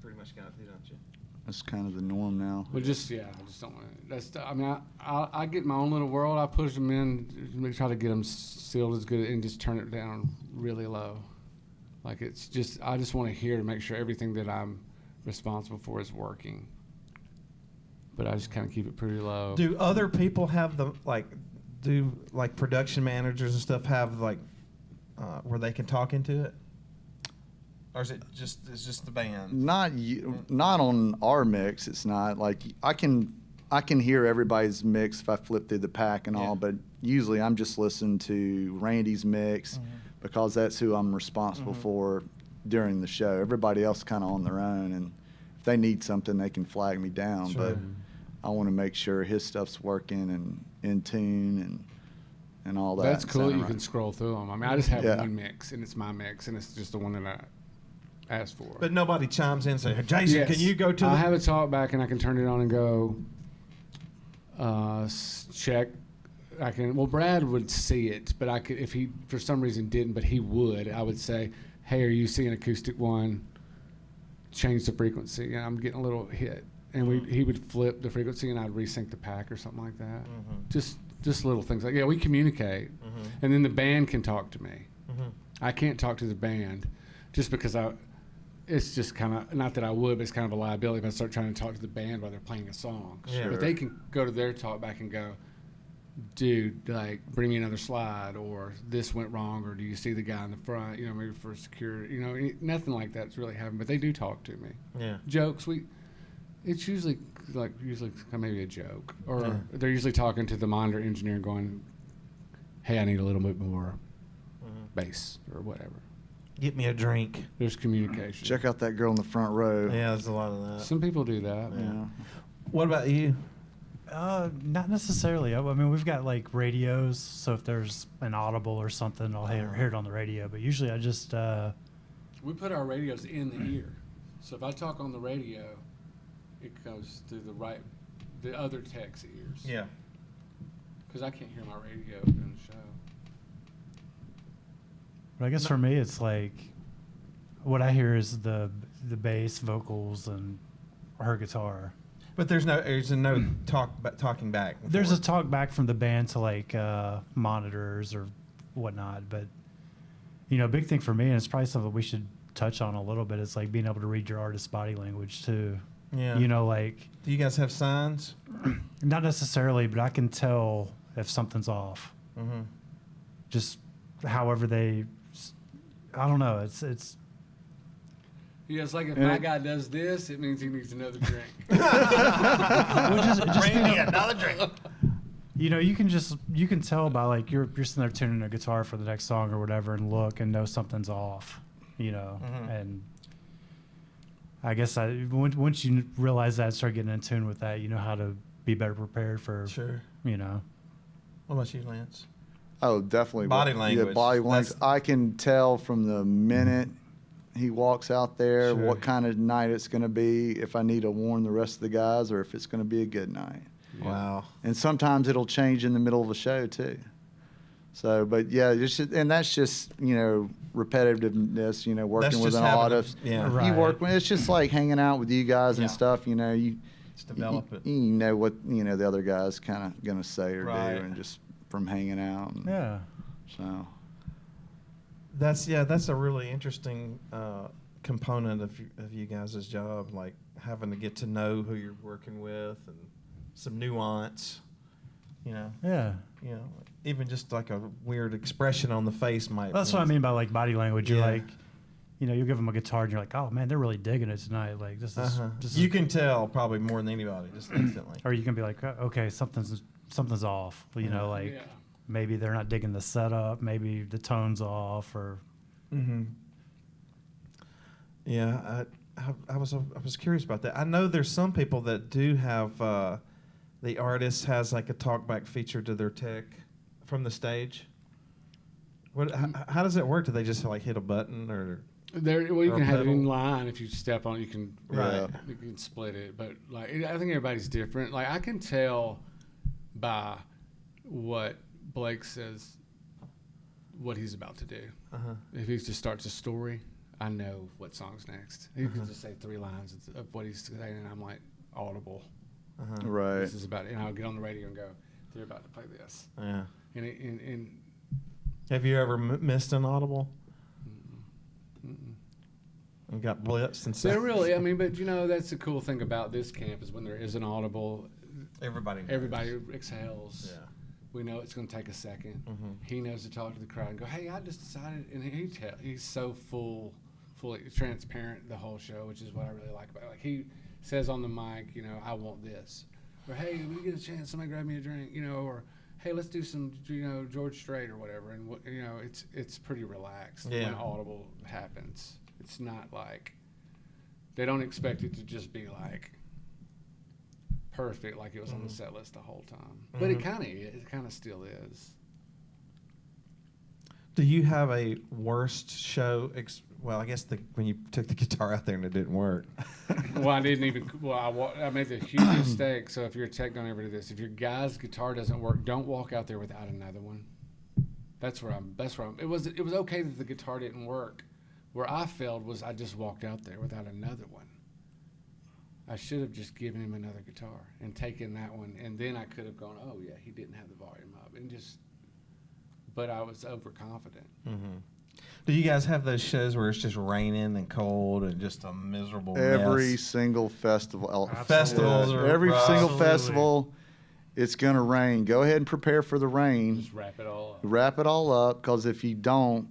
pretty much got it, don't you? That's kind of the norm now. Well, I just don't want to. I mean, I get my own little world. I push them in, try to get them sealed as good, and just turn it down really low. Like, it's just, I just want to hear to make sure everything that I'm responsible for is working. But I just kind of keep it pretty low. Do other people have production managers and stuff have where they can talk into it? Or is it's just the band? Not on our mix. It's not like I can hear everybody's mix if I flip through the pack and all, but usually I'm just listening to Randy's mix because that's who I'm responsible for during the show. Everybody else kind of on their own, and if they need something, they can flag me down. Sure. But I want to make sure his stuff's working and in tune and all that. That's cool. You Sound can right. scroll through them. I mean, I just have Yeah. one mix, and it's my mix, and it's just the one that I asked for. But nobody chimes in and says, Jason, Yes. can you go to I the... have a talk back, and I can turn it on and go check. I can. Well, Brad would see it, but I could if he for some reason didn't, but he would. I would say, "Hey, are you seeing acoustic one? Change the frequency." And I'm getting a little hit, and he would flip the frequency, and I'd resync the pack or something like that. Just little things like we communicate, and then the band can talk to me. I can't talk to the band, just because it's just kind of, not that I would, but it's kind of a liability if I start trying to talk to the band while they're playing a song. Sure. But they can go to their talk back and go, dude, like, bring me another slide, or this went wrong, or do you see the guy in the front, maybe for security, nothing like that's really happened, but they do talk to me. Yeah. Jokes, it's usually maybe a joke, or they're usually talking to the monitor engineer going, hey, I need a little bit more bass, or whatever. Get me a drink. There's communication. Check out that girl in the front row. Yeah, there's a lot of that. Some people do that. Yeah. What about you? Not necessarily. I mean, we've got like radios, so if there's an audible or something, I'll hear it on the radio. But usually, I just We put our radios in the ear, so if I talk on the radio, it goes through the other tech's ears. Yeah. Because I can't hear my radio in the show. But I guess for me, it's like what I hear is the bass, vocals, and her guitar. But there's no talking back. There's a talk back from the band to like monitors or whatnot. But a big thing for me, and it's probably something we should touch on a little bit, is like being able to read your artist's body language too. Yeah. Like. Do you guys have signs? Not necessarily, but I can tell if something's off. Just however I don't know. It's Yeah, it's like if my guy does this, it means he needs another drink. Bring me another drink. You can tell by like you're sitting there tuning a guitar for the next song or whatever, and look and know something's off. And I guess once you realize that and start getting in tune with that, you know how to be better prepared for. Sure. What about you, Lance? Oh, definitely. Body language. Yeah, body language. I can tell from the minute he walks out there Sure. what kind of night it's going to be, if I need to warn the rest of the guys, or if it's going to be a good night. Yeah. Wow. And sometimes it'll change in the middle of a show too. So, but yeah, and that's just repetitiveness. Working That's with just an having artist. yeah. Right. You work with. It's just like hanging out with you guys and Yeah. stuff. You Just develop it. You know what the other guy's kind of going to say or Right. do, and just from hanging out. And Yeah. So. That's a really interesting component of you guys' job, like having to get to know who you're working with and some nuance. Yeah. Even just like a weird expression on the face might. That's what I mean by like body language. You're Yeah. like, you give them a guitar and you're like, oh man, they're really digging it tonight. Like this is. This You is, can tell probably more than anybody just instantly. or you can be like, okay, something's off. Like. Yeah. maybe they're not digging the setup, maybe the tone's off, or Yeah, I was curious about that. I know there's some people that do have the artist has like a talkback feature to their tech from the stage. How does it work? Do they just like hit a button or? Well, you or can a have it pedal? in line if you step on it. You can Right. You can split it, but like I think everybody's different. Like I can tell by what Blake says what he's about to do. If he just starts a story, I know what song's next. He can just say 3 lines of what he's saying, and I'm like audible. Right. This is about it. And I'll get on the radio and go, they're about to play this. Yeah. And Have you ever missed an audible? And got blitzed and they're stuff? really, I mean, but you know, that's the cool thing about this camp is when there is an audible, Everybody exhales. Yeah. We know it's going to take a second. He knows to talk to the crowd and go, hey, I just decided, and he's so fully transparent the whole show, which is what I really like about it. Like he says on the mic, you know, I want this. Or, hey, when you get a chance, somebody grab me a drink, you know, or, hey, let's do some, you know, George Strait or whatever. And, you know, it's pretty relaxed when audible happens. It's not like, they don't expect it to just be like perfect like it was on the set list the whole time. But it kind of still is. Do you have a worst show? Well, I guess when you took the guitar out there and it didn't work. Well, I didn't even. Well, I made the huge mistake. So if you're a tech, don't ever do this. If your guy's guitar doesn't work, don't walk out there without another one. That's where I'm. It was okay that the guitar didn't work. Where I failed was I just walked out there without another one. I should have just given him another guitar and taken that one, and then I could have gone, oh yeah, he didn't have the volume up, and just. But I was overconfident. Do you guys have those shows where it's just raining and cold and just a miserable Every mess? single festival. Festivals are Every rough. single Absolutely. festival, it's going to rain. Go ahead and prepare for the rain. Just wrap it all up. Wrap it all up, because if you don't,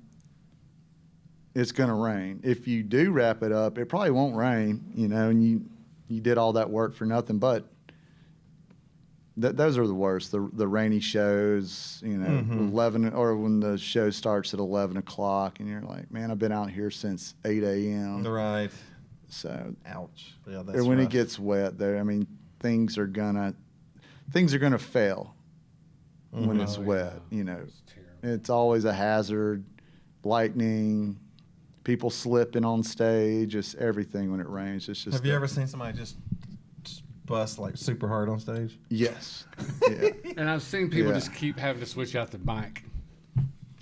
it's going to rain. If you do wrap it up, it probably won't rain, you know, and you did all that work for nothing. But those are the worst, the rainy shows, you know, 11, or when the show starts at 11 o'clock and you're like, man, I've been out here since 8 a.m. Right. So, Ouch. Yeah, that's or when rough. it gets wet there, I mean, things are gonna fail when it's Oh, wet, yeah. you know. It's terrible. It's always a hazard, lightning, people slipping on stage, just everything when it rains. It's just. Have you ever seen somebody just bust like super hard on stage? Yes. Yeah. And I've seen people Yeah. just keep having to switch out the mic.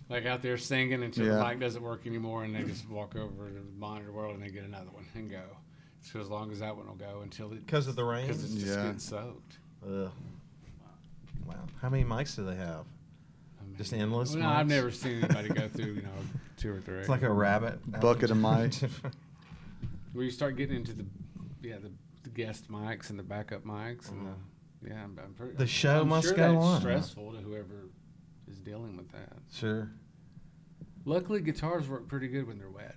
Like out there singing until the Yeah. mic doesn't work anymore, and they just walk over to the monitor world and they get another one and go. So as long as that one will go until it. Because of the rain? Because it's just Yeah. getting soaked. Ugh. Wow. How many mics do they have? I mean, Just endless well, no, I've mics? never seen anybody go through, 2 or 3. It's like a rabbit. Bucket of mics. Where you start getting into the guest mics and the backup mics and I'm pretty. The show I'm must sure go that's on. stressful to whoever is dealing with that. Sure. Luckily, guitars work pretty good when they're wet.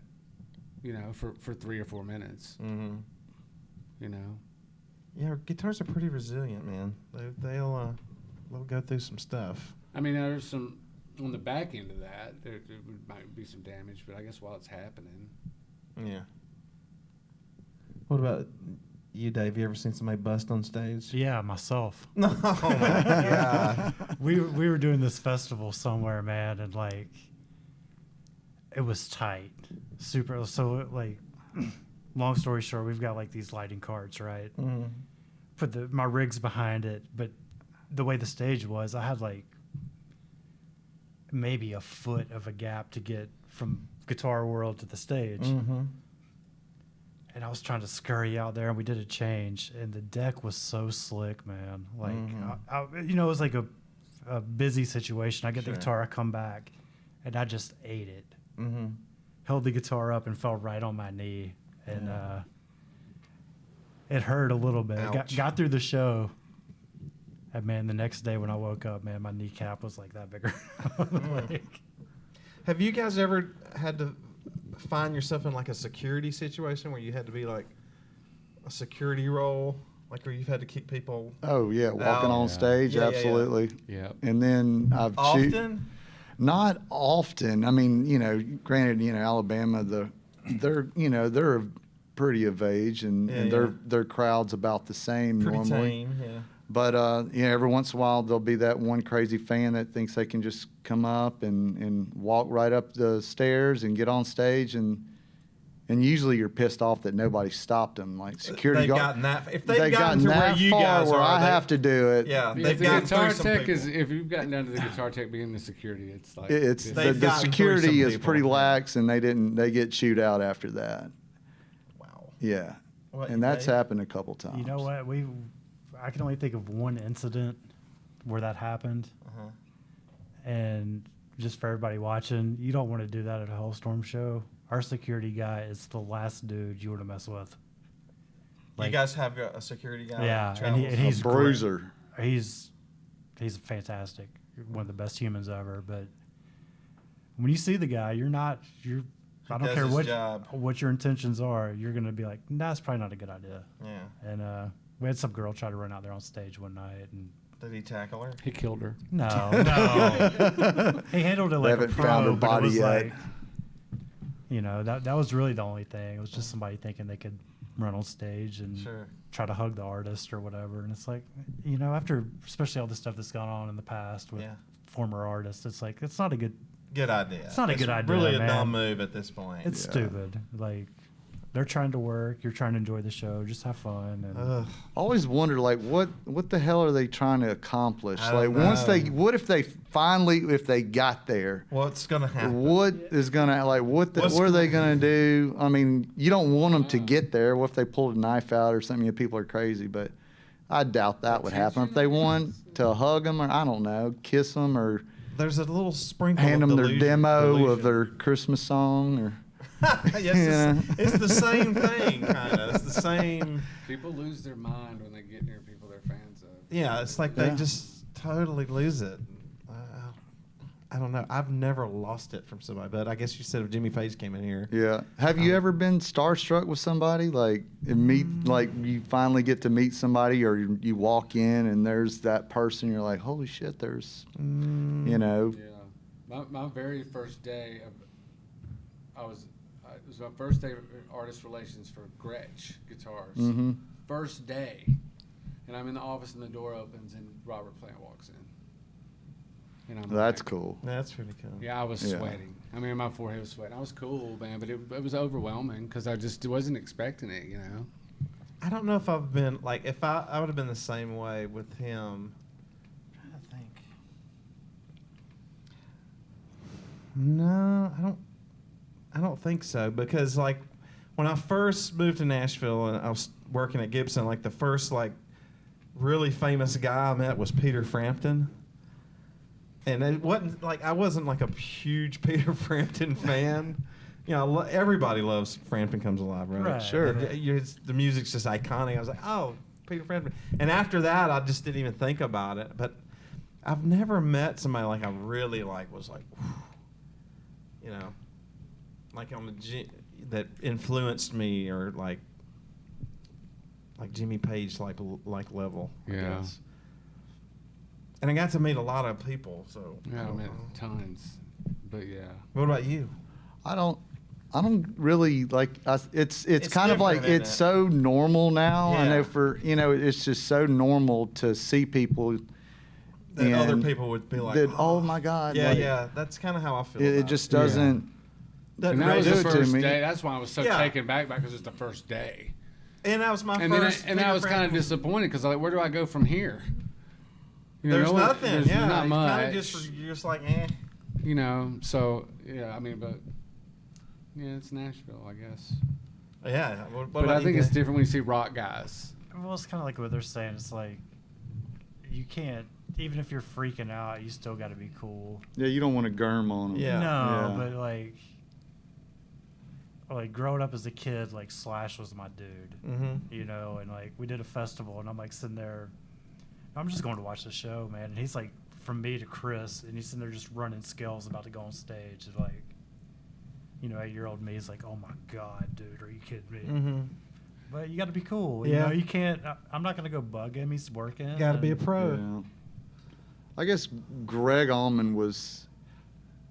You know, for 3 or 4 minutes. Mm-hmm. You know. Yeah, guitars are pretty resilient, man. They'll go through some stuff. I mean, there's some on the back end of that. There might be some damage, but I guess while it's happening, Yeah. What about you, Dave? You ever seen somebody bust on stage? Yeah, myself. No, oh my God. We were doing this festival somewhere, man, and like it was tight, super. So like, long story short, we've got like these lighting carts, right? Mhm. Put my rigs behind it, but the way the stage was, I had like maybe a foot of a gap to get from Guitar World to the stage. Mm-hmm. And I was trying to scurry out there, and we did a change, and the deck was so slick, man. Like, Mhm. it was like a busy situation. I get Sure. the guitar, I come back, and I just ate it. Mm-hmm. Held the guitar up and fell right on my knee, and it hurt a little bit. Ouch. Got through the show, and man, the next day when I woke up, man, my kneecap was like that bigger. Like, Have you guys ever had to find yourself in like a security situation where you had to be like a security role Like where you've had to kick people Oh yeah, walking Oh. on Yeah. stage, Yeah, yeah, yeah. absolutely. Yep. And then I've often? not often. I mean, granted, Alabama, they're pretty of age, and, Yeah, and yeah. their crowd's about the same Pretty normally. tame, yeah. But every once in a while there'll be that one crazy fan that thinks they can just come up and walk right up the stairs and get on stage, and usually you're pissed off that nobody stopped them. Like security They've guard, gotten that. If they've gotten to where that you far guys where are, I have to do it. Yeah, Yeah, they've the gotten guitar through some tech people. is if you've gotten down to the guitar tech being the security, it's like It's They've the gotten through security some is pretty people. lax, and they get chewed out after that. Wow. Yeah, What, and that's Dave? happened a couple times. You know what? I can only think of one incident where that happened, Uh-huh. and just for everybody watching, you don't want to do that at a Halestorm show. Our security guy is the last dude you want to mess with. You guys have a security guy. Yeah, that and travels? A he's great. bruiser. He's fantastic, one of the best humans ever. But when you see the guy, I don't does care his job. what your intentions are. You're gonna be like, nah, that's probably not a good idea. Yeah. And we had some girl try to run out there on stage one night, and Did he tackle her? he killed her. no, he handled it They like a haven't pro, found her but it body was yet. like, that was really the only thing. It was just somebody thinking they could run on stage and Sure. try to hug the artist or whatever. And it's like, after especially all the stuff that's gone on in the past with Yeah. former artists, it's like it's not a good Good idea. It's not a good idea, Really a man. dumb move at this point. it's Yeah. stupid. Like they're trying to work, you're trying to enjoy the show, just have fun. And Ugh. I always wonder, like, what the hell are they trying to accomplish? I Like, don't know. what if they finally, if they got there, What's gonna happen? what is gonna, like, what are they gonna do? I mean, you don't want them to get there. What if they pulled a knife out or something? People are crazy, but I doubt that would happen. If they want to hug them, or I don't know, kiss them, or There's a little sprinkle. hand of them their demo delusion. of their Christmas song, or Yes, it's the same thing, kind of. It's the same. People lose their mind when they get near people they're fans of. Yeah, it's like they Yeah. just totally lose it. I don't know. I've never lost it from somebody, but I guess you said if Jimmy Page came in here. yeah. Have you ever been starstruck with somebody, like like you finally get to meet somebody, or you walk in and there's that person, you're like, holy shit, there's, Yeah. My very first day it was my first day of artist relations for Gretsch Guitars. Mm-hmm. First day. And I'm in the office and the door opens and Robert Plant walks in. And I'm That's like, cool. That's pretty cool. Yeah, I was Yeah. sweating. I mean, my forehead was sweating. I was cool, man, but it was overwhelming because I just wasn't expecting it, I don't know if I've been like if I would have been the same way with him. I'm trying to think. No, I don't think so, because like when I first moved to Nashville and I was working at Gibson, like the first like really famous guy I met was Peter Frampton. And it wasn't like I wasn't like a huge Peter Frampton fan. Everybody loves Frampton Comes Alive, right? Right. Sure. And the music's just iconic. I was like, oh, Peter Frampton. And after that, I just didn't even think about it. But I've never met somebody like I really like was like, like on the that influenced me, or like Jimmy Page like level. I Yeah. guess. And I got to meet a lot of people. So Yeah, I don't met know. tons. But yeah. What about you? I don't really like. It's It's kind of like different, it's isn't it? so normal now. I Yeah. know it's just so normal to see people That other and people would be like, that, oh my God. Yeah, like, yeah. That's kind of how I feel. It about just Yeah. doesn't. Doesn't And that was do the it to first me. day. That's why I was so Yeah. taken back because it's the first day. And that was my And first. then I was kind of disappointed because like, where do I go from here? There's no one- nothing. There's Yeah, not you much. kind of you're just like, eh. So yeah, I mean, but yeah, it's Nashville, I guess. Yeah. What But about I think you, it's Dave? different when you see rock guys. well, it's kind of like what they're saying. It's like you can't, even if you're freaking out, you still got to be cool. Yeah, you don't want to germ on them. Yeah. No, Yeah. but like growing up as a kid, like Slash was my dude, Mhm. and like we did a festival, and I'm like sitting there, I'm just going to watch the show, man. And he's like from me to Chris, and he's sitting there just running scales about to go on stage, and like, 8-year-old me is like, oh my God, dude, are you kidding me? Mhm. but you got to be cool. Yeah. You know, you can't. I'm not gonna go bug him. He's working. Got to be a and- pro. Yeah. I guess Greg Allman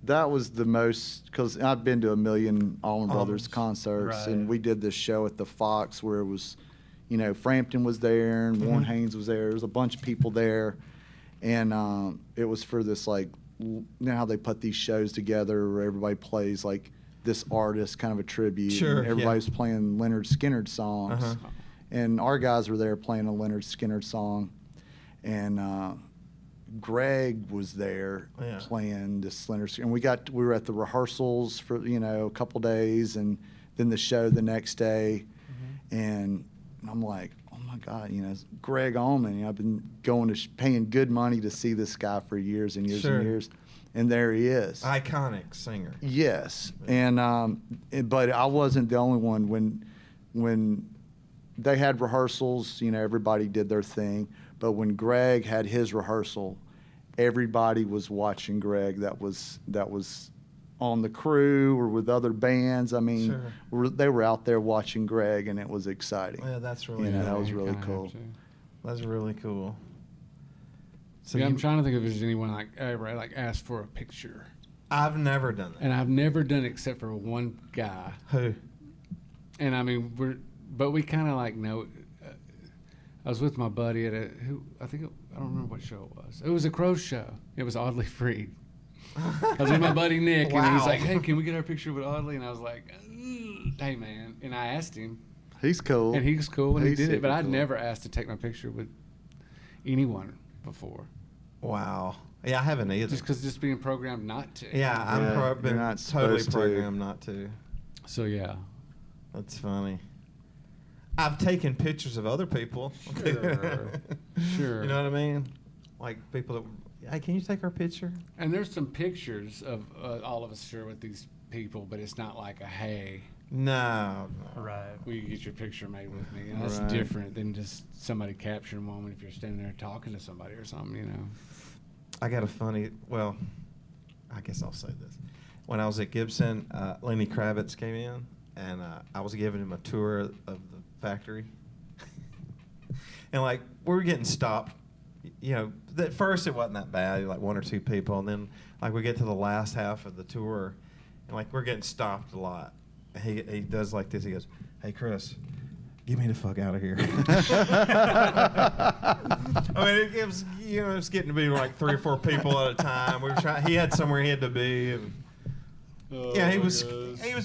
that was the most, because I've been to a million Allman Brothers Allmans. concerts, Right. and we did this show at the Fox where it was, you know, Frampton was there and Warren Haynes was there. There was a bunch of people there, and it was for this, like, you know how they put these shows together where everybody plays like this artist, kind of a tribute. Sure, and yeah. everybody's playing Leonard Skinner songs, Uh-huh. and our guys were there playing a Leonard Skinner song, and Greg was there Yeah. playing this Leonard Skinner. And we were at the rehearsals for, you know, a couple days, and then the show the next day, and I'm like, oh my God, you know, it's Greg Allman. You know, I've been going to paying good money to see this guy for years and years Sure. and years, and there he is. Iconic singer. Yes, and but I wasn't the only one. When they had rehearsals, you know, everybody did their thing. But when Greg had his rehearsal, everybody was watching Greg. That was on the crew or with other bands. I mean, they were out there watching Greg, and it was exciting. Yeah, that's really You know, cool. that was You really kinda cool. have to. That's really cool. So Yeah, I'm you- trying to think if there's anyone like ever like asked for a picture, I've never done that. and I've never done it except for one guy. Who? And I mean, but we kind of like know. I was with my buddy at I don't remember what show it was. It was a Crow show. It was Oddly Freed. I was with my buddy Nick, and he's Wow. like, "Hey, can we get our picture with Oddly?" And I was like, "Hey, man!" And I asked him, He's cool. and he was cool, and he He's did it. But super I'd cool. never asked to take my picture with anyone before, Wow. Yeah, I haven't either. just being programmed not to. Yeah, I'm Yeah, been you're not totally supposed to. programmed not to. So yeah. That's funny. I've taken pictures of other people. Sure. You know what I mean? Like people that, hey, can you take our picture? And there's some pictures of all of us sure with these people, but it's not like a hey, No. Right. will you get your picture made with me? And that's Right. different than just somebody capturing a moment if you're standing there talking to somebody or something, you know. I got a funny, well, I guess I'll say this. When I was at Gibson, Lenny Kravitz came in, and I was giving him a tour of the factory. And, like, we were getting stopped. You know, at first it wasn't that bad, like one or two people. And then, like, we get to the last half of the tour, and, like, we're getting stopped a lot. And he does like this. He goes, hey, Chris, get me the fuck out of here. I mean, it was, you know, it was getting to be like 3 or 4 people at a time. We were trying. He had somewhere he had to be. And, yeah, he was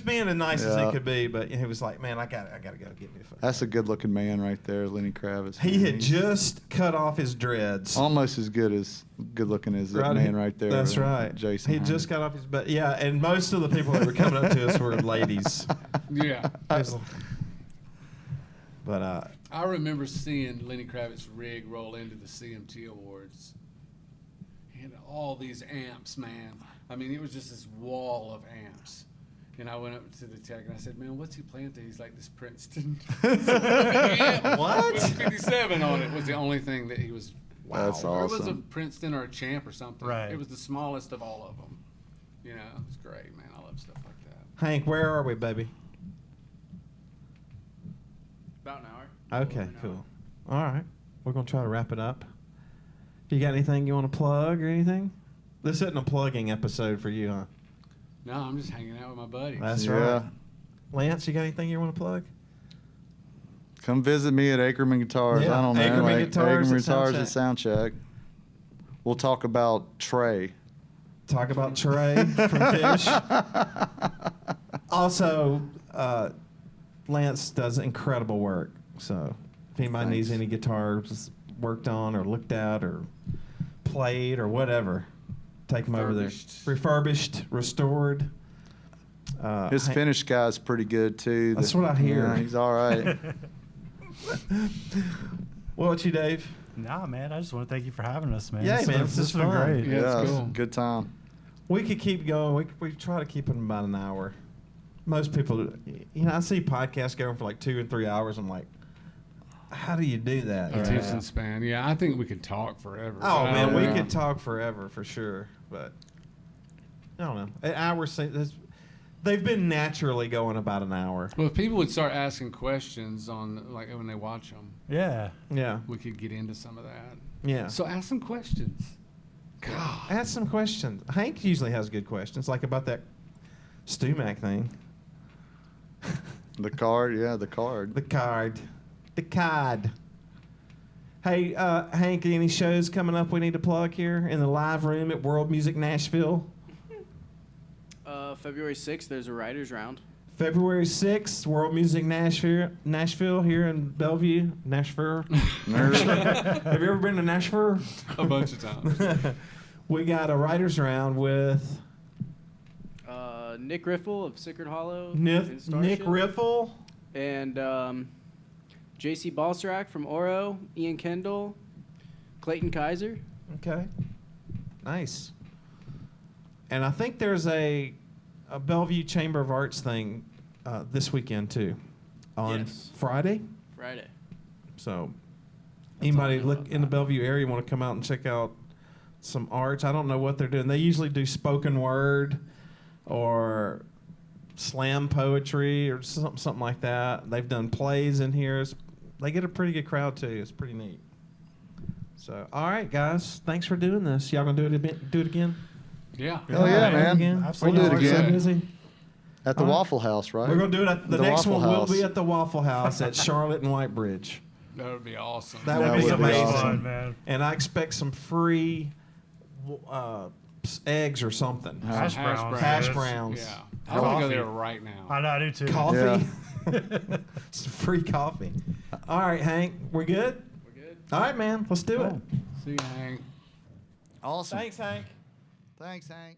being as nice as he Yeah. could be, but he was like, man, I gotta go get me the fuck. That's a good-looking man right there, Lenny Kravitz. He man. had He's just cut off his dreads. almost as good-looking as that man right there. That's right. Jason. He just cut off his butt. Yeah, and most of the people that were coming up to us were ladies. Yeah. But I remember seeing Lenny Kravitz's rig roll into the CMT Awards. He had all these amps, man. I mean, it was just this wall of amps. And I went up to the tech and I said, man, what's he playing to? He's like, this Princeton. What? With 57 on it was the only thing that he was. That's Or it was a awesome. Princeton or a Champ or something. Right. It was the smallest of all of them. You know, it's great, man. I love stuff like that. Hank, where are we, baby? About an hour. Okay, cool. All right, we're gonna try to wrap it up. You got anything you want to plug or anything? This isn't a plugging episode for you, huh? No, I'm just hanging out with my buddies. That's Yeah. right. Lance, you got anything you want to plug? Come visit me at Acreman Guitars. Yeah, I don't know. Acreman Guitars Acreman at Guitars Soundcheck. at Soundcheck. We'll talk about Trey. Talk about Trey from Fish. Also, Lance does incredible work. So if anybody needs Thanks. any guitars worked on or looked at or played or whatever, take them over there. Refurbished. Refurbished, restored. His Hank- Finnish guy's pretty good too. That's what I hear. Yeah, he's all right. What about you, Dave? Nah, man. I just want to thank you for having us, man. Yeah, This man, was- this is has been fun. great. Yeah, it's Yeah, cool. good time. We could keep going. We try to keep it about an hour. Most people, you know, I see podcasts going for like 2 and 3 hours. I'm like, how do you do that? Attention span. Yeah, I think we could talk forever. Oh but I man, don't we know. could talk forever for sure, but I don't know. An hour, They've been naturally going about an hour. Well, if people would start asking questions on, like, when they watch them, Yeah. Yeah. we could get into some of that. Yeah. So ask some questions. God. Ask some questions. Hank usually has good questions, like about that Stu-Mac thing. The card, yeah, the card. The card. The card. Hey, Hank, any shows coming up we need to plug here in the live room at World Music Nashville? February 6th, there's a writer's round. February 6th, World Music Nashville here in Bellevue. Nashville. Have you ever been to Nashville? A bunch of times. We got a writer's round with Nick Riffle of Sacred Hollow. Nick and Starship. Riffle. And JC Balserac from Oro, Ian Kendall, Clayton Kaiser. Okay. Nice. And I think there's a Bellevue Chamber of Arts thing this weekend, too. On Yes. Friday? Friday. So, anybody all look about in the that. Bellevue area want to come out and check out some arts? I don't know what they're doing. They usually do spoken word or slam poetry or something like that. They've done plays in here. They get a pretty good crowd, too. It's pretty neat. So, all right, guys. Thanks for doing this. Y'all going to do it again? Yeah. Oh, yeah, All right, man. again? Absolutely. We'll do it Y'all are so again. busy. At the All right. Waffle House, right? We're going to do it at the The next Waffle one. House. Will be at the Waffle House at Charlotte and Whitebridge. That would be awesome. That That would be would be amazing. awesome. Fun, man. And I expect some free eggs or something. Hash browns. Hash browns. Yeah. I want to go Coffee. there right now. I know, I do too. Coffee. Some free coffee. All right, Hank. We good? We're good. All right, man. Let's do it. See you, Hank. Awesome. Thanks, Hank. Thanks, Hank.